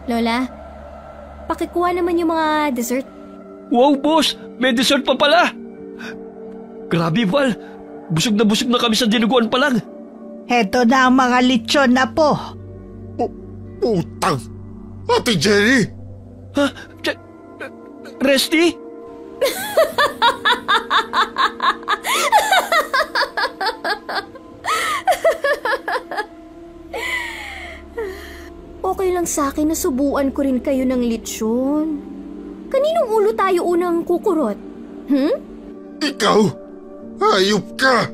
Lola, pakikuha naman yung mga dessert. Wow, boss! May dessert pa pala! Grabe, Val! Busog na kami sa dinuguan pa lang. Heto na ang mga lechon na po. Putang! Ate Jenny! Ha? Resty? Okay lang sa akin na subuan ko rin kayo ng lechon. Kaninong ulo tayo unang kukurot? Ikaw? Hayop ka!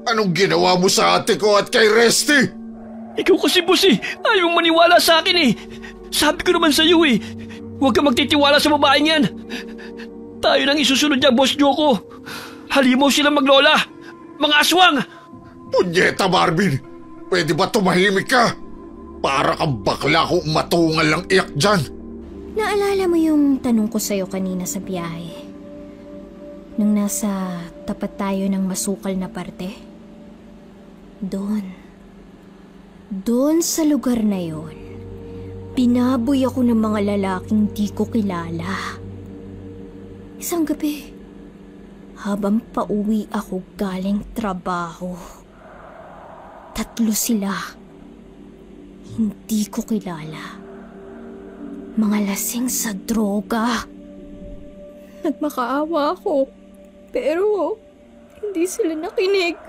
Anong ginawa mo sa ate ko at kay Resty? Ikaw kasi, boss eh. Ayaw maniwala sa akin eh. Sabi ko naman sa iyo eh. Huwag ka magtitiwala sa babaeng yan. Tayo nang isusunod niya, Boss Joko. Halimaw sila maglola. Mga aswang! Punyeta, Marvin! Pwede ba tumahimik ka? Para kang bakla kung matungal lang iyak dyan. Naalala mo yung tanong ko sa'yo kanina sa biyahe? Nung nasa tapat tayo ng masukal na parte? Doon sa lugar na yon, binaboy ako ng mga lalaking di ko kilala. Isang gabi, habang pauwi ako galing trabaho, 3 sila. Hindi ko kilala. Mga lasing sa droga. Nagmakaawa ako, pero hindi sila nakinig.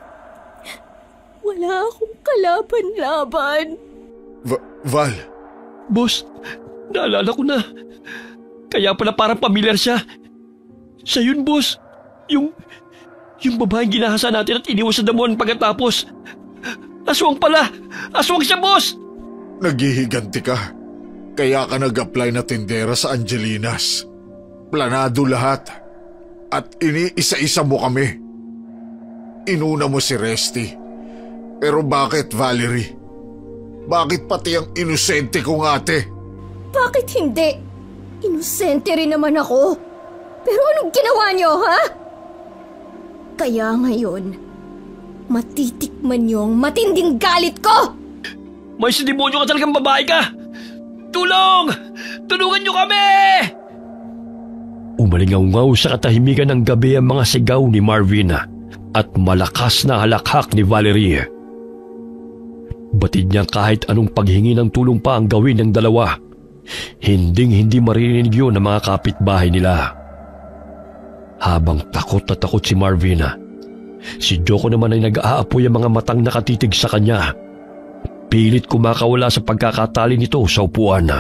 Wala akong kalaban-laban. Val? Boss, naalala ko na. Kaya pala parang pamilyar siya. Siya yun, boss. Yung babaeng ginahasa natin at iniwas sa damuhan pagkatapos. Aswang pala! Aswang siya, boss! Naghihiganti ka. Kaya ka nag-apply na tindera sa Angelinas. Planado lahat. At iniisa-isa mo kami. Inuna mo si Resty. Pero bakit, Valerie? Bakit pati ang inosente kong ate? Bakit hindi? Inosente rin naman ako. Pero anong ginawa niyo, ha? Kaya ngayon, matitikman niyo ang matinding galit ko! May sidemonyo ka talagang babae ka! Tulong! Tulungan niyo kami! Umalingaw-ngaw sa katahimikan ng gabi ang mga sigaw ni Marvin at malakas na halakhak ni Valerie. Batid niya kahit anong paghingi ng tulong pa ang gawin ng dalawa. Hindi maririnig yun ng mga kapitbahay nila. Habang takot na takot si Marvin, si Joko naman ay nag-aapoy ang mga matang nakatitig sa kanya. Pilit kumakawala sa pagkakatali nito sa upuan.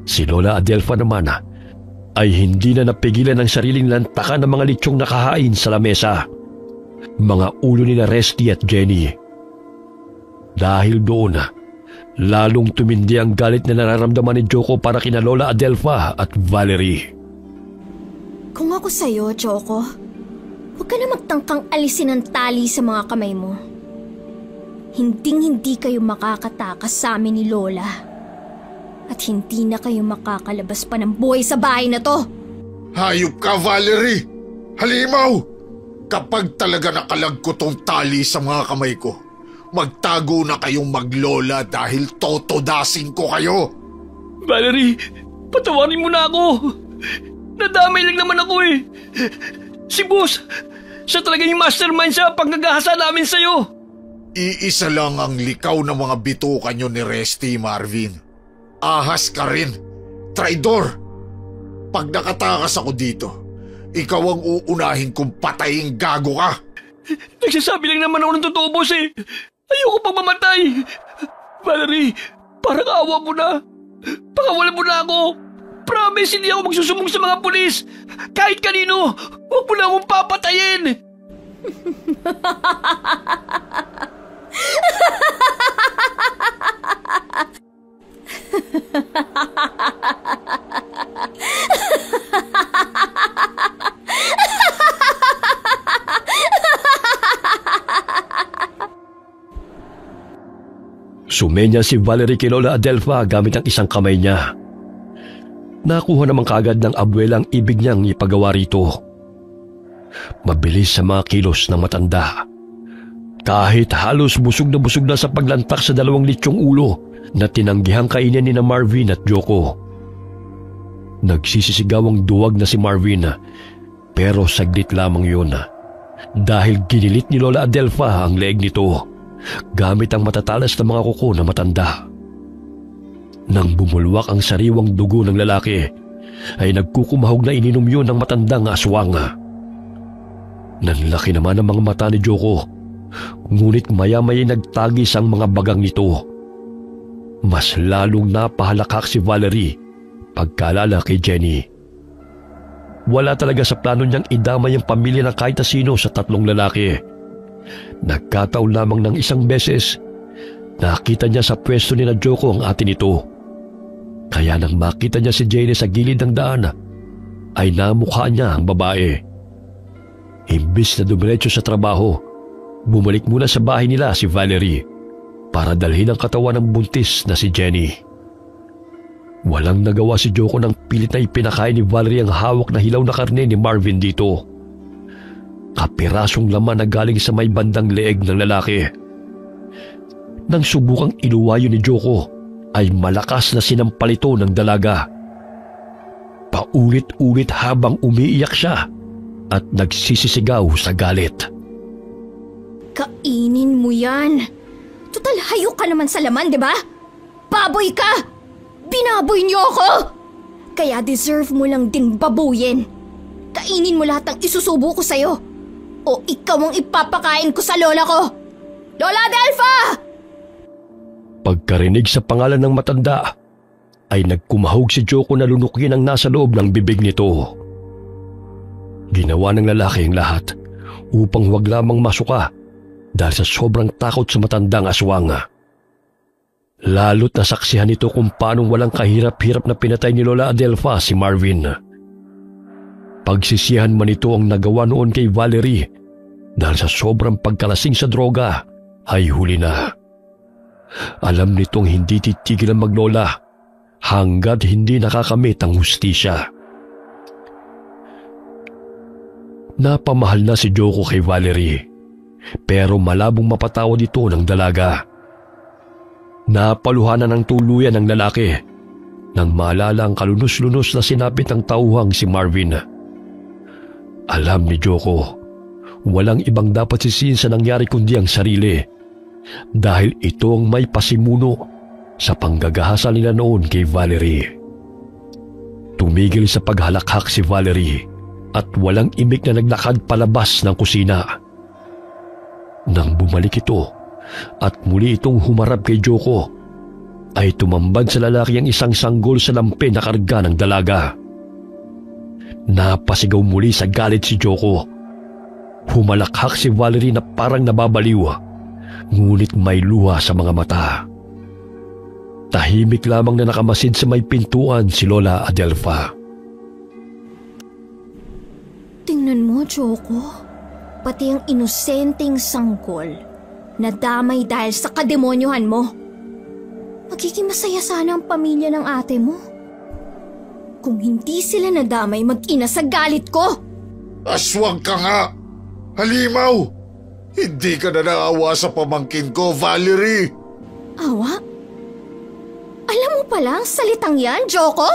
Si Lola Adelfa naman ay hindi na napigilan ng sariling lantakan ng mga litsyong nakahain sa lamesa. Mga ulo ni Resty at Jenny. Dahil doon, lalong tumindi ang galit na nararamdaman ni Joko para kina Lola Adelfa at Valerie. Kung ako sa'yo, Joko, huwag ka na magtangkang alisin ang tali sa mga kamay mo. Hindi kayo makakatakas sa amin ni Lola. At hindi na kayo makakalabas pa ng buhay sa bahay na to. Hayop ka, Valerie! Halimaw! Kapag talaga nakalagko tong tali sa mga kamay ko, magtago na kayong maglola dahil totodasin ko kayo. Valerie, patawarin mo na ako. Nadamay lang naman ako eh. Si Boss, siya talaga yung mastermind sa paggagahasa namin sa'yo. Iisa lang ang likaw ng mga bituka nyo ni Resty, Marvin. Ahas ka rin. Traidor. Pag nakatakas ako dito, ikaw ang uunahin kung patayin gago ka. Nagsasabi lang naman ako ng totoo, Boss eh. Ayoko pang mamatay. Valerie, parang awa mo na. Pakawalan mo na ako. Promise, hindi ako magsusumbong sa mga pulis. Kahit kanino, huwag mo na akong papatayin. Sumenya si Valerie kay Lola Adelfa gamit ang isang kamay niya. Nakuha naman kaagad ng abuela ang ibig niyang ipagawa rito. Mabilis sa mga kilos ng matanda. Kahit halos busog na sa paglantak sa dalawang litsyong ulo na tinanggihang kainin ni na Marvin at Joko. Nagsisisigaw ang duwag na si Marvin, pero saglit lamang yun. Dahil ginilit ni Lola Adelfa ang leeg nito gamit ang matatalas na mga kuko na matanda. Nang bumulwak ang sariwang dugo ng lalaki, ay nagkukumahog na ininom yun ng matandang aswang. Nanlaki naman ang mga mata ni Joko, ngunit maya-maya nagtagis ang mga bagang nito. Mas lalong napahalakak si Valerie pagkaalala kay Jenny. Wala talaga sa plano niyang idamay ang pamilya ng kahit na sino sa tatlong lalaki. Nagkataon lamang ng isang beses, nakita niya sa pwesto ni na Joko ang ate nito. Kaya nang makita niya si Jenny sa gilid ng daan, ay namukha niya ang babae. Imbis na dumiretso sa trabaho, bumalik muna sa bahay nila si Valerie para dalhin ang katawan ng buntis na si Jenny. Walang nagawa si Joko nang pilit na ipinakain ni Valerie ang hawak na hilaw na karne ni Marvin dito. Kapirasong laman na galing sa may bandang leeg ng lalaki. Nang subukang iluwayo ni Joko, ay malakas na sinampalito ng dalaga. Paulit-ulit habang umiiyak siya at nagsisisigaw sa galit. Kainin mo yan. Total hayok ka naman sa laman, di ba? Baboy ka! Binaboy niyo ako! Kaya deserve mo lang din babuyin. Kainin mo lahat ng isusubo ko sa'yo. O ikaw ang ipapakain ko sa lola ko. Lola Adelfa! Pagkarinig sa pangalan ng matanda, ay nagkumahog si Joko na lunukin ang nasa loob ng bibig nito. Ginawa ng lalaki ang lahat upang huwag lamang masuka dahil sa sobrang takot sa matandang aswang. Lalo't nasaksihan nito kung paanong walang kahirap-hirap na pinatay ni Lola Adelfa si Marvin. Pagsisihan man ito ang nagawa noon kay Valerie dahil sa sobrang pagkalasing sa droga ay huli na. Alam nitong hindi titigil ang maglola hanggat hindi nakakamit ang hustisya. Napamahal na si Joko kay Valerie, pero malabong mapatawad ito ng dalaga. Napaluhanan ng tuluyan ng lalaki nang maalala ang kalunos-lunos na sinapit ng tauhang si Marvin. Alam ni Joko, walang ibang dapat sisihin sa nangyari kundi ang sarili dahil ito ang may pasimuno sa panggagahasa nila noon kay Valerie. Tumigil sa paghalakhak si Valerie at walang imik na naglakad palabas ng kusina. Nang bumalik ito at muli itong humarap kay Joko, ay tumambad sa lalaki ang isang sanggol sa lampe na karga ng dalaga. Napasigaw muli sa galit si Joko. Humalakhak si Valerie na parang nababaliw, ngunit may luha sa mga mata. Tahimik lamang na nakamasid sa may pintuan si Lola Adelfa. Tingnan mo, Joko. Pati ang inosenteng sanggol nadamay dahil sa kademonyohan mo. Magiging masaya sana ang pamilya ng ate mo kung hindi sila nadamay mag-ina sa galit ko. Aswang ka nga! Halimaw! Hindi ka na naawa sa pamangkin ko, Valerie! Awa? Alam mo pala ang salitang yan, Joko?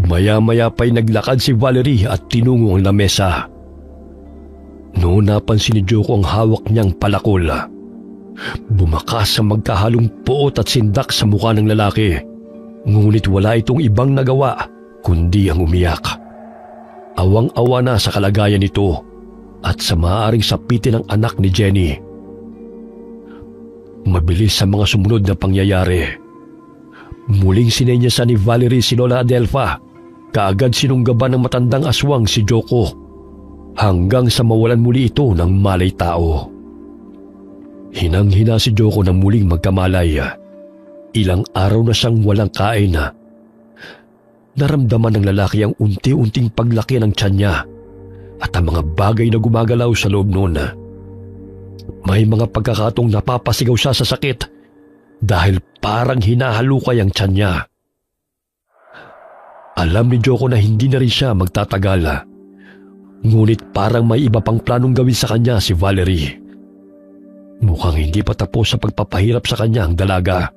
Maya-maya pa'y naglakad si Valerie at tinungo ang lamesa. Noon napansin ni Joko ang hawak niyang palakol. Bumakas ang magkahalong puot at sindak sa mukha ng lalaki. Ngunit wala itong ibang nagawa kundi ang umiyak. Awang-awa na sa kalagayan nito at sa maaaring sapitin ng anak ni Jenny. Mabilis sa mga sumunod na pangyayari. Muling sinenyasan ni Valerie si Lola Adelfa, kaagad sinunggaban ng matandang aswang si Joko, hanggang sa mawalan muli ito ng malay tao. Hinang-hina si Joko nang muling magkamalay. Ilang araw na siyang walang kain. Naramdaman ng lalaki ang unti-unting paglaki ng tiyan niya at ang mga bagay na gumagalaw sa loob noon. May mga pagkakataong napapasigaw siya sa sakit dahil parang hinahalukay ang tiyan niya. Alam ni Joko na hindi na rin siya magtatagal. Ngunit parang may iba pang planong gawin sa kanya si Valerie. Mukhang hindi pa tapos sa pagpapahirap sa kanya ang dalaga.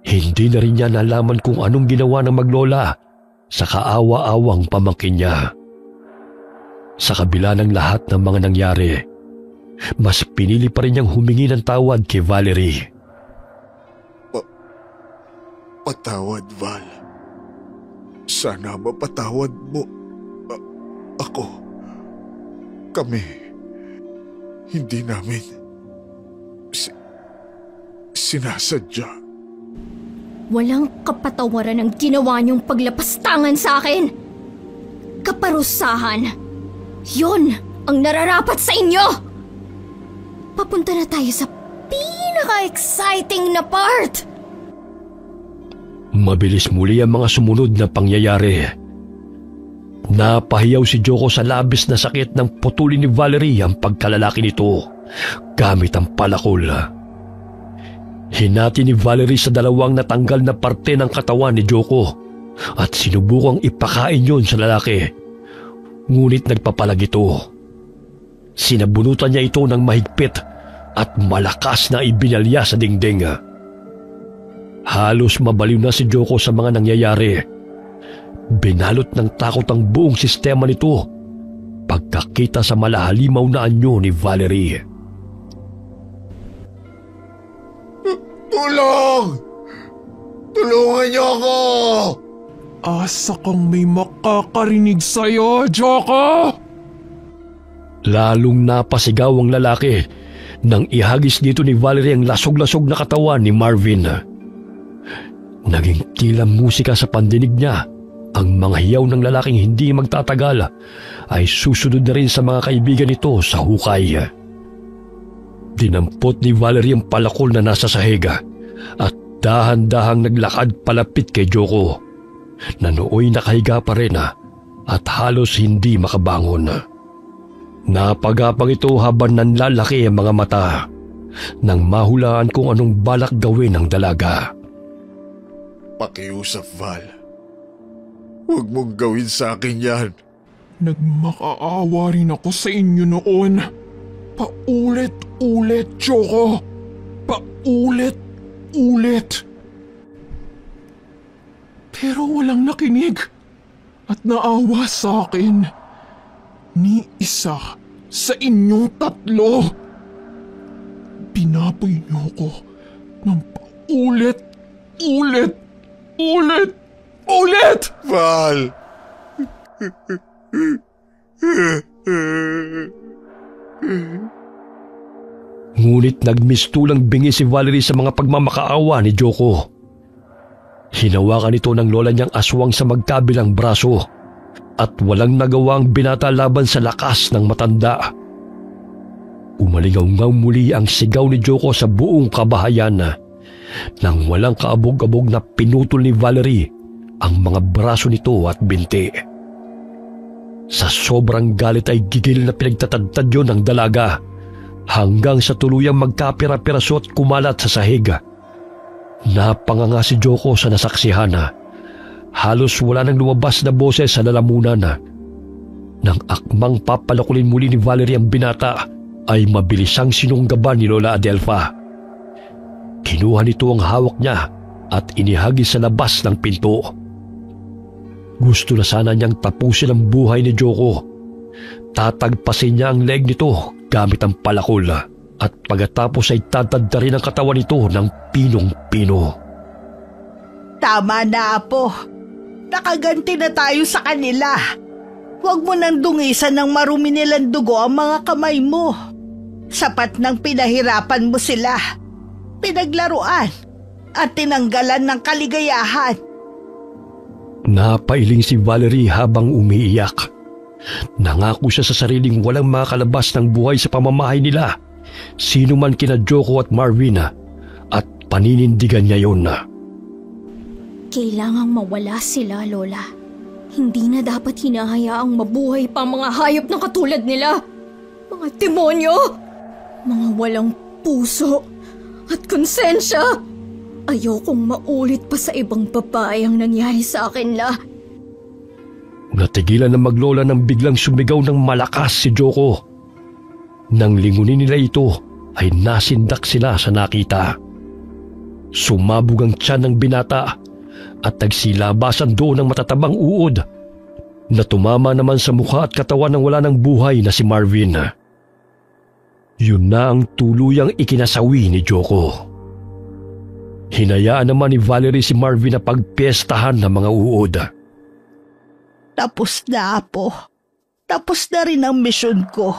Hindi na rin niya nalaman kung anong ginawa ng maglola sa kaawa-awang pamangkin niya. Sa kabila ng lahat ng mga nangyari, mas pinili pa rin niyang humingi ng tawad kay Valerie. Patawad, Val. Sana mapatawad mo ako. Kami, hindi namin sinasadya. Walang kapatawaran ang ginawa niyong paglapastangan sa akin. Kaparusahan. Yun ang nararapat sa inyo. Papunta na tayo sa pinaka-exciting na part. Mabilis muli ang mga sumunod na pangyayari. Napahiyaw si Joko sa labis na sakit nang putulin ni Valerie ang pagkalalaki nito gamit ang palakol. Hinati ni Valerie sa dalawang natanggal na parte ng katawan ni Joko at sinubukang ipakain yon sa lalaki. Ngunit nagpapalag ito. Sinabunutan niya ito ng mahigpit at malakas na ibinalya sa dingding. Halos mabaliw na si Joko sa mga nangyayari. Binalot ng takot ang buong sistema nito pagkakita sa malahalimaw na anyo ni Valerie. Tulong! Tulungan niyo ako! Asa kang may makakarinig sa'yo, Joko! Lalong napasigaw ang lalaki nang ihagis dito ni Valerie ang lasog-lasog na katawan ni Marvin. Naging tila musika sa pandinig niya. Ang mga hiyaw ng lalaking hindi magtatagal ay susunod na rin sa mga kaibigan nito sa hukay. Dinampot ni Valerie ang palakol na nasa sahig at dahan-dahang naglakad palapit kay Joko na nooy nakahiga pa rin at halos hindi makabangon. Napagapang ito habang nanlalaki ang mga mata nang mahulaan kung anong balak gawin ng dalaga. Pakiusap, Val. Huwag mong gawin sa akin yan. Nagmakaawa rin ako sa inyo noon. Paulit-ulit, Joko. Paulit-ulit. Pero walang nakinig at naawa sa akin. Ni isa sa inyong tatlo. Pinapoy niyo ko ng ulit. Val! Ngunit nagmistulang bingi si Valerie sa mga pagmamakaawa ni Joko. Hinawakan ito ng lola niyang aswang sa magkabilang braso at walang nagawang binata laban sa lakas ng matanda. Umalingaw-ngaw muli ang sigaw ni Joko sa buong kabahayan nang walang kaabog-abog na pinutol ni Valerie ang mga braso nito at binti. Sa sobrang galit ay gigil na pinagtatadtad yun ng dalaga hanggang sa tuluyang magkapira-piraso at kumalat sa sahig. Napanganga si Joko sa nasaksihan. Halos wala nang lumabas na boses sa lalamunan. Nang akmang papalakulin muli ni Valerie ang binata, ay mabilisang sinunggaban ni Lola Adelfa. Kinuha nito ang hawak niya at inihagis sa labas ng pinto. Gusto na sana niyang tapusin ang buhay ni Joko. Tatagpasin niya ang leg nito gamit ang palakol at pagkatapos ay tatadda rin ang katawan nito ng pinong-pino. Tama na, Apo. Nakaganti na tayo sa kanila. Huwag mo nang dungisan ng marumi nilang dugo ang mga kamay mo. Sapat nang pinahirapan mo sila, pinaglaruan at tinanggalan ng kaligayahan. Napailing si Valerie habang umiiyak. Nangako siya sa sariling walang makakalabas ng buhay sa pamamahay nila, sino man kina Joko at Marvin, at paninindigan niya yun. Kailangang mawala sila, Lola. Hindi na dapat hinahayaang mabuhay pa mga hayop na katulad nila. Mga demonyo! Mga walang puso at konsensya. Ayokong maulit pa sa ibang babae ang nangyari sa akin, La. Natigilan na maglola nang biglang sumigaw ng malakas si Joko. Nang lingunin nila ito ay nasindak sila sa nakita. Sumabog ang tiyan ng binata at nagsilabasan doon ng matatabang uod na tumama naman sa mukha at katawan ng wala ng buhay na si Marvin. Yun na ang tuluyang ikinasawi ni Joko. Hinayaan naman ni Valerie si Marvin na pagpiestahan ng mga uod. Tapos na, Apo. Tapos na rin ang misyon ko.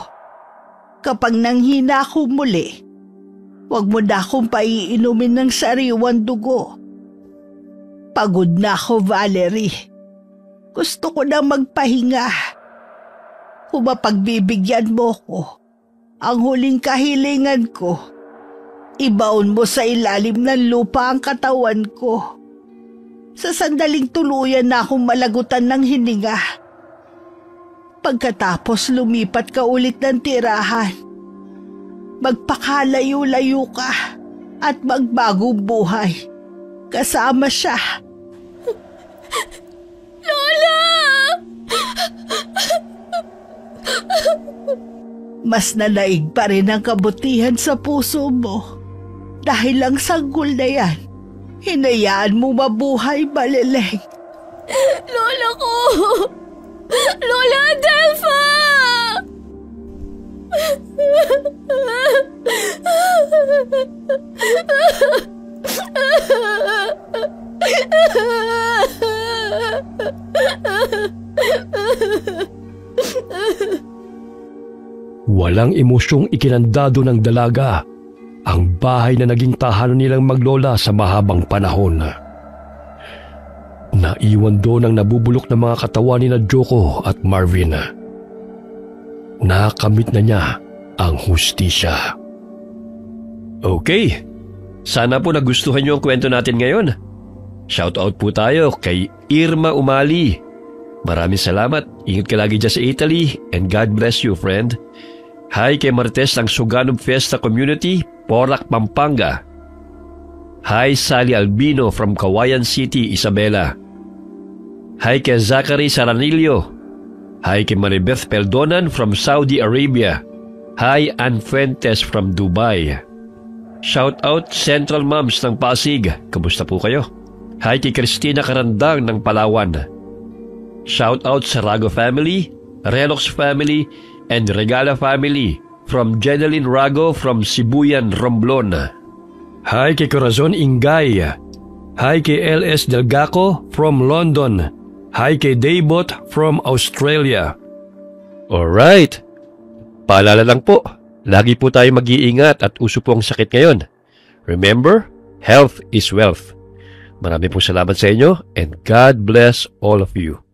Kapag nanghina ako muli, huwag mo na akong paiinumin ng sariwang dugo. Pagod na ako, Valerie. Gusto ko na magpahinga. Kung mapagbibigyan mo ko, ang huling kahilingan ko, ibaon mo sa ilalim ng lupa ang katawan ko. Sa sandaling tuluyan na akong malagutan ng hininga. Pagkatapos lumipat ka ulit ng tirahan. Magpakalayo-layo ka at magbagong buhay. Kasama siya. Lola! Mas nalaig pa rin ang kabutihan sa puso mo. Dahil ang sanggol na yan, hinayaan mo mabuhay, Baleleng. Lola ko! Lola Adelfa! Walang emosyong ikinandado ng dalaga ang bahay na naging tahanan nilang maglola sa mahabang panahon. Naiwan doon ang nabubulok na mga katawan ni Joko at Marvin. Nakamit na niya ang hustisya. Okay, sana po nagustuhan niyo ang kwento natin ngayon. Shoutout po tayo kay Irma Umali. Maraming salamat. Ingat ka lagi dyan sa Italy and God bless you, friend. Hi kay Martes ng Suganub Fiesta Community, Porac, Pampanga. Hi Sally Albino from Kawayan City, Isabela. Hi kay Zachary Saranillo. Hi kay Maribeth Peldonan from Saudi Arabia. Hi Ann Fuentes from Dubai. Shout out Central Moms ng Pasig. Kamusta po kayo? Hi kay Christina Karandang ng Palawan. Shout out sa Rago family, Relox family, and Regala family from Jeneline Rago from Sibuyan, Romblon. Hi kay Corazon Ingay. Hi kay LS Delgaco from London. Hi kay Daybot from Australia. Alright. Paalala lang po, lagi po tayo mag-iingat at uso po ang sakit ngayon. Remember, health is wealth. Maraming po salamat sa inyo and God bless all of you.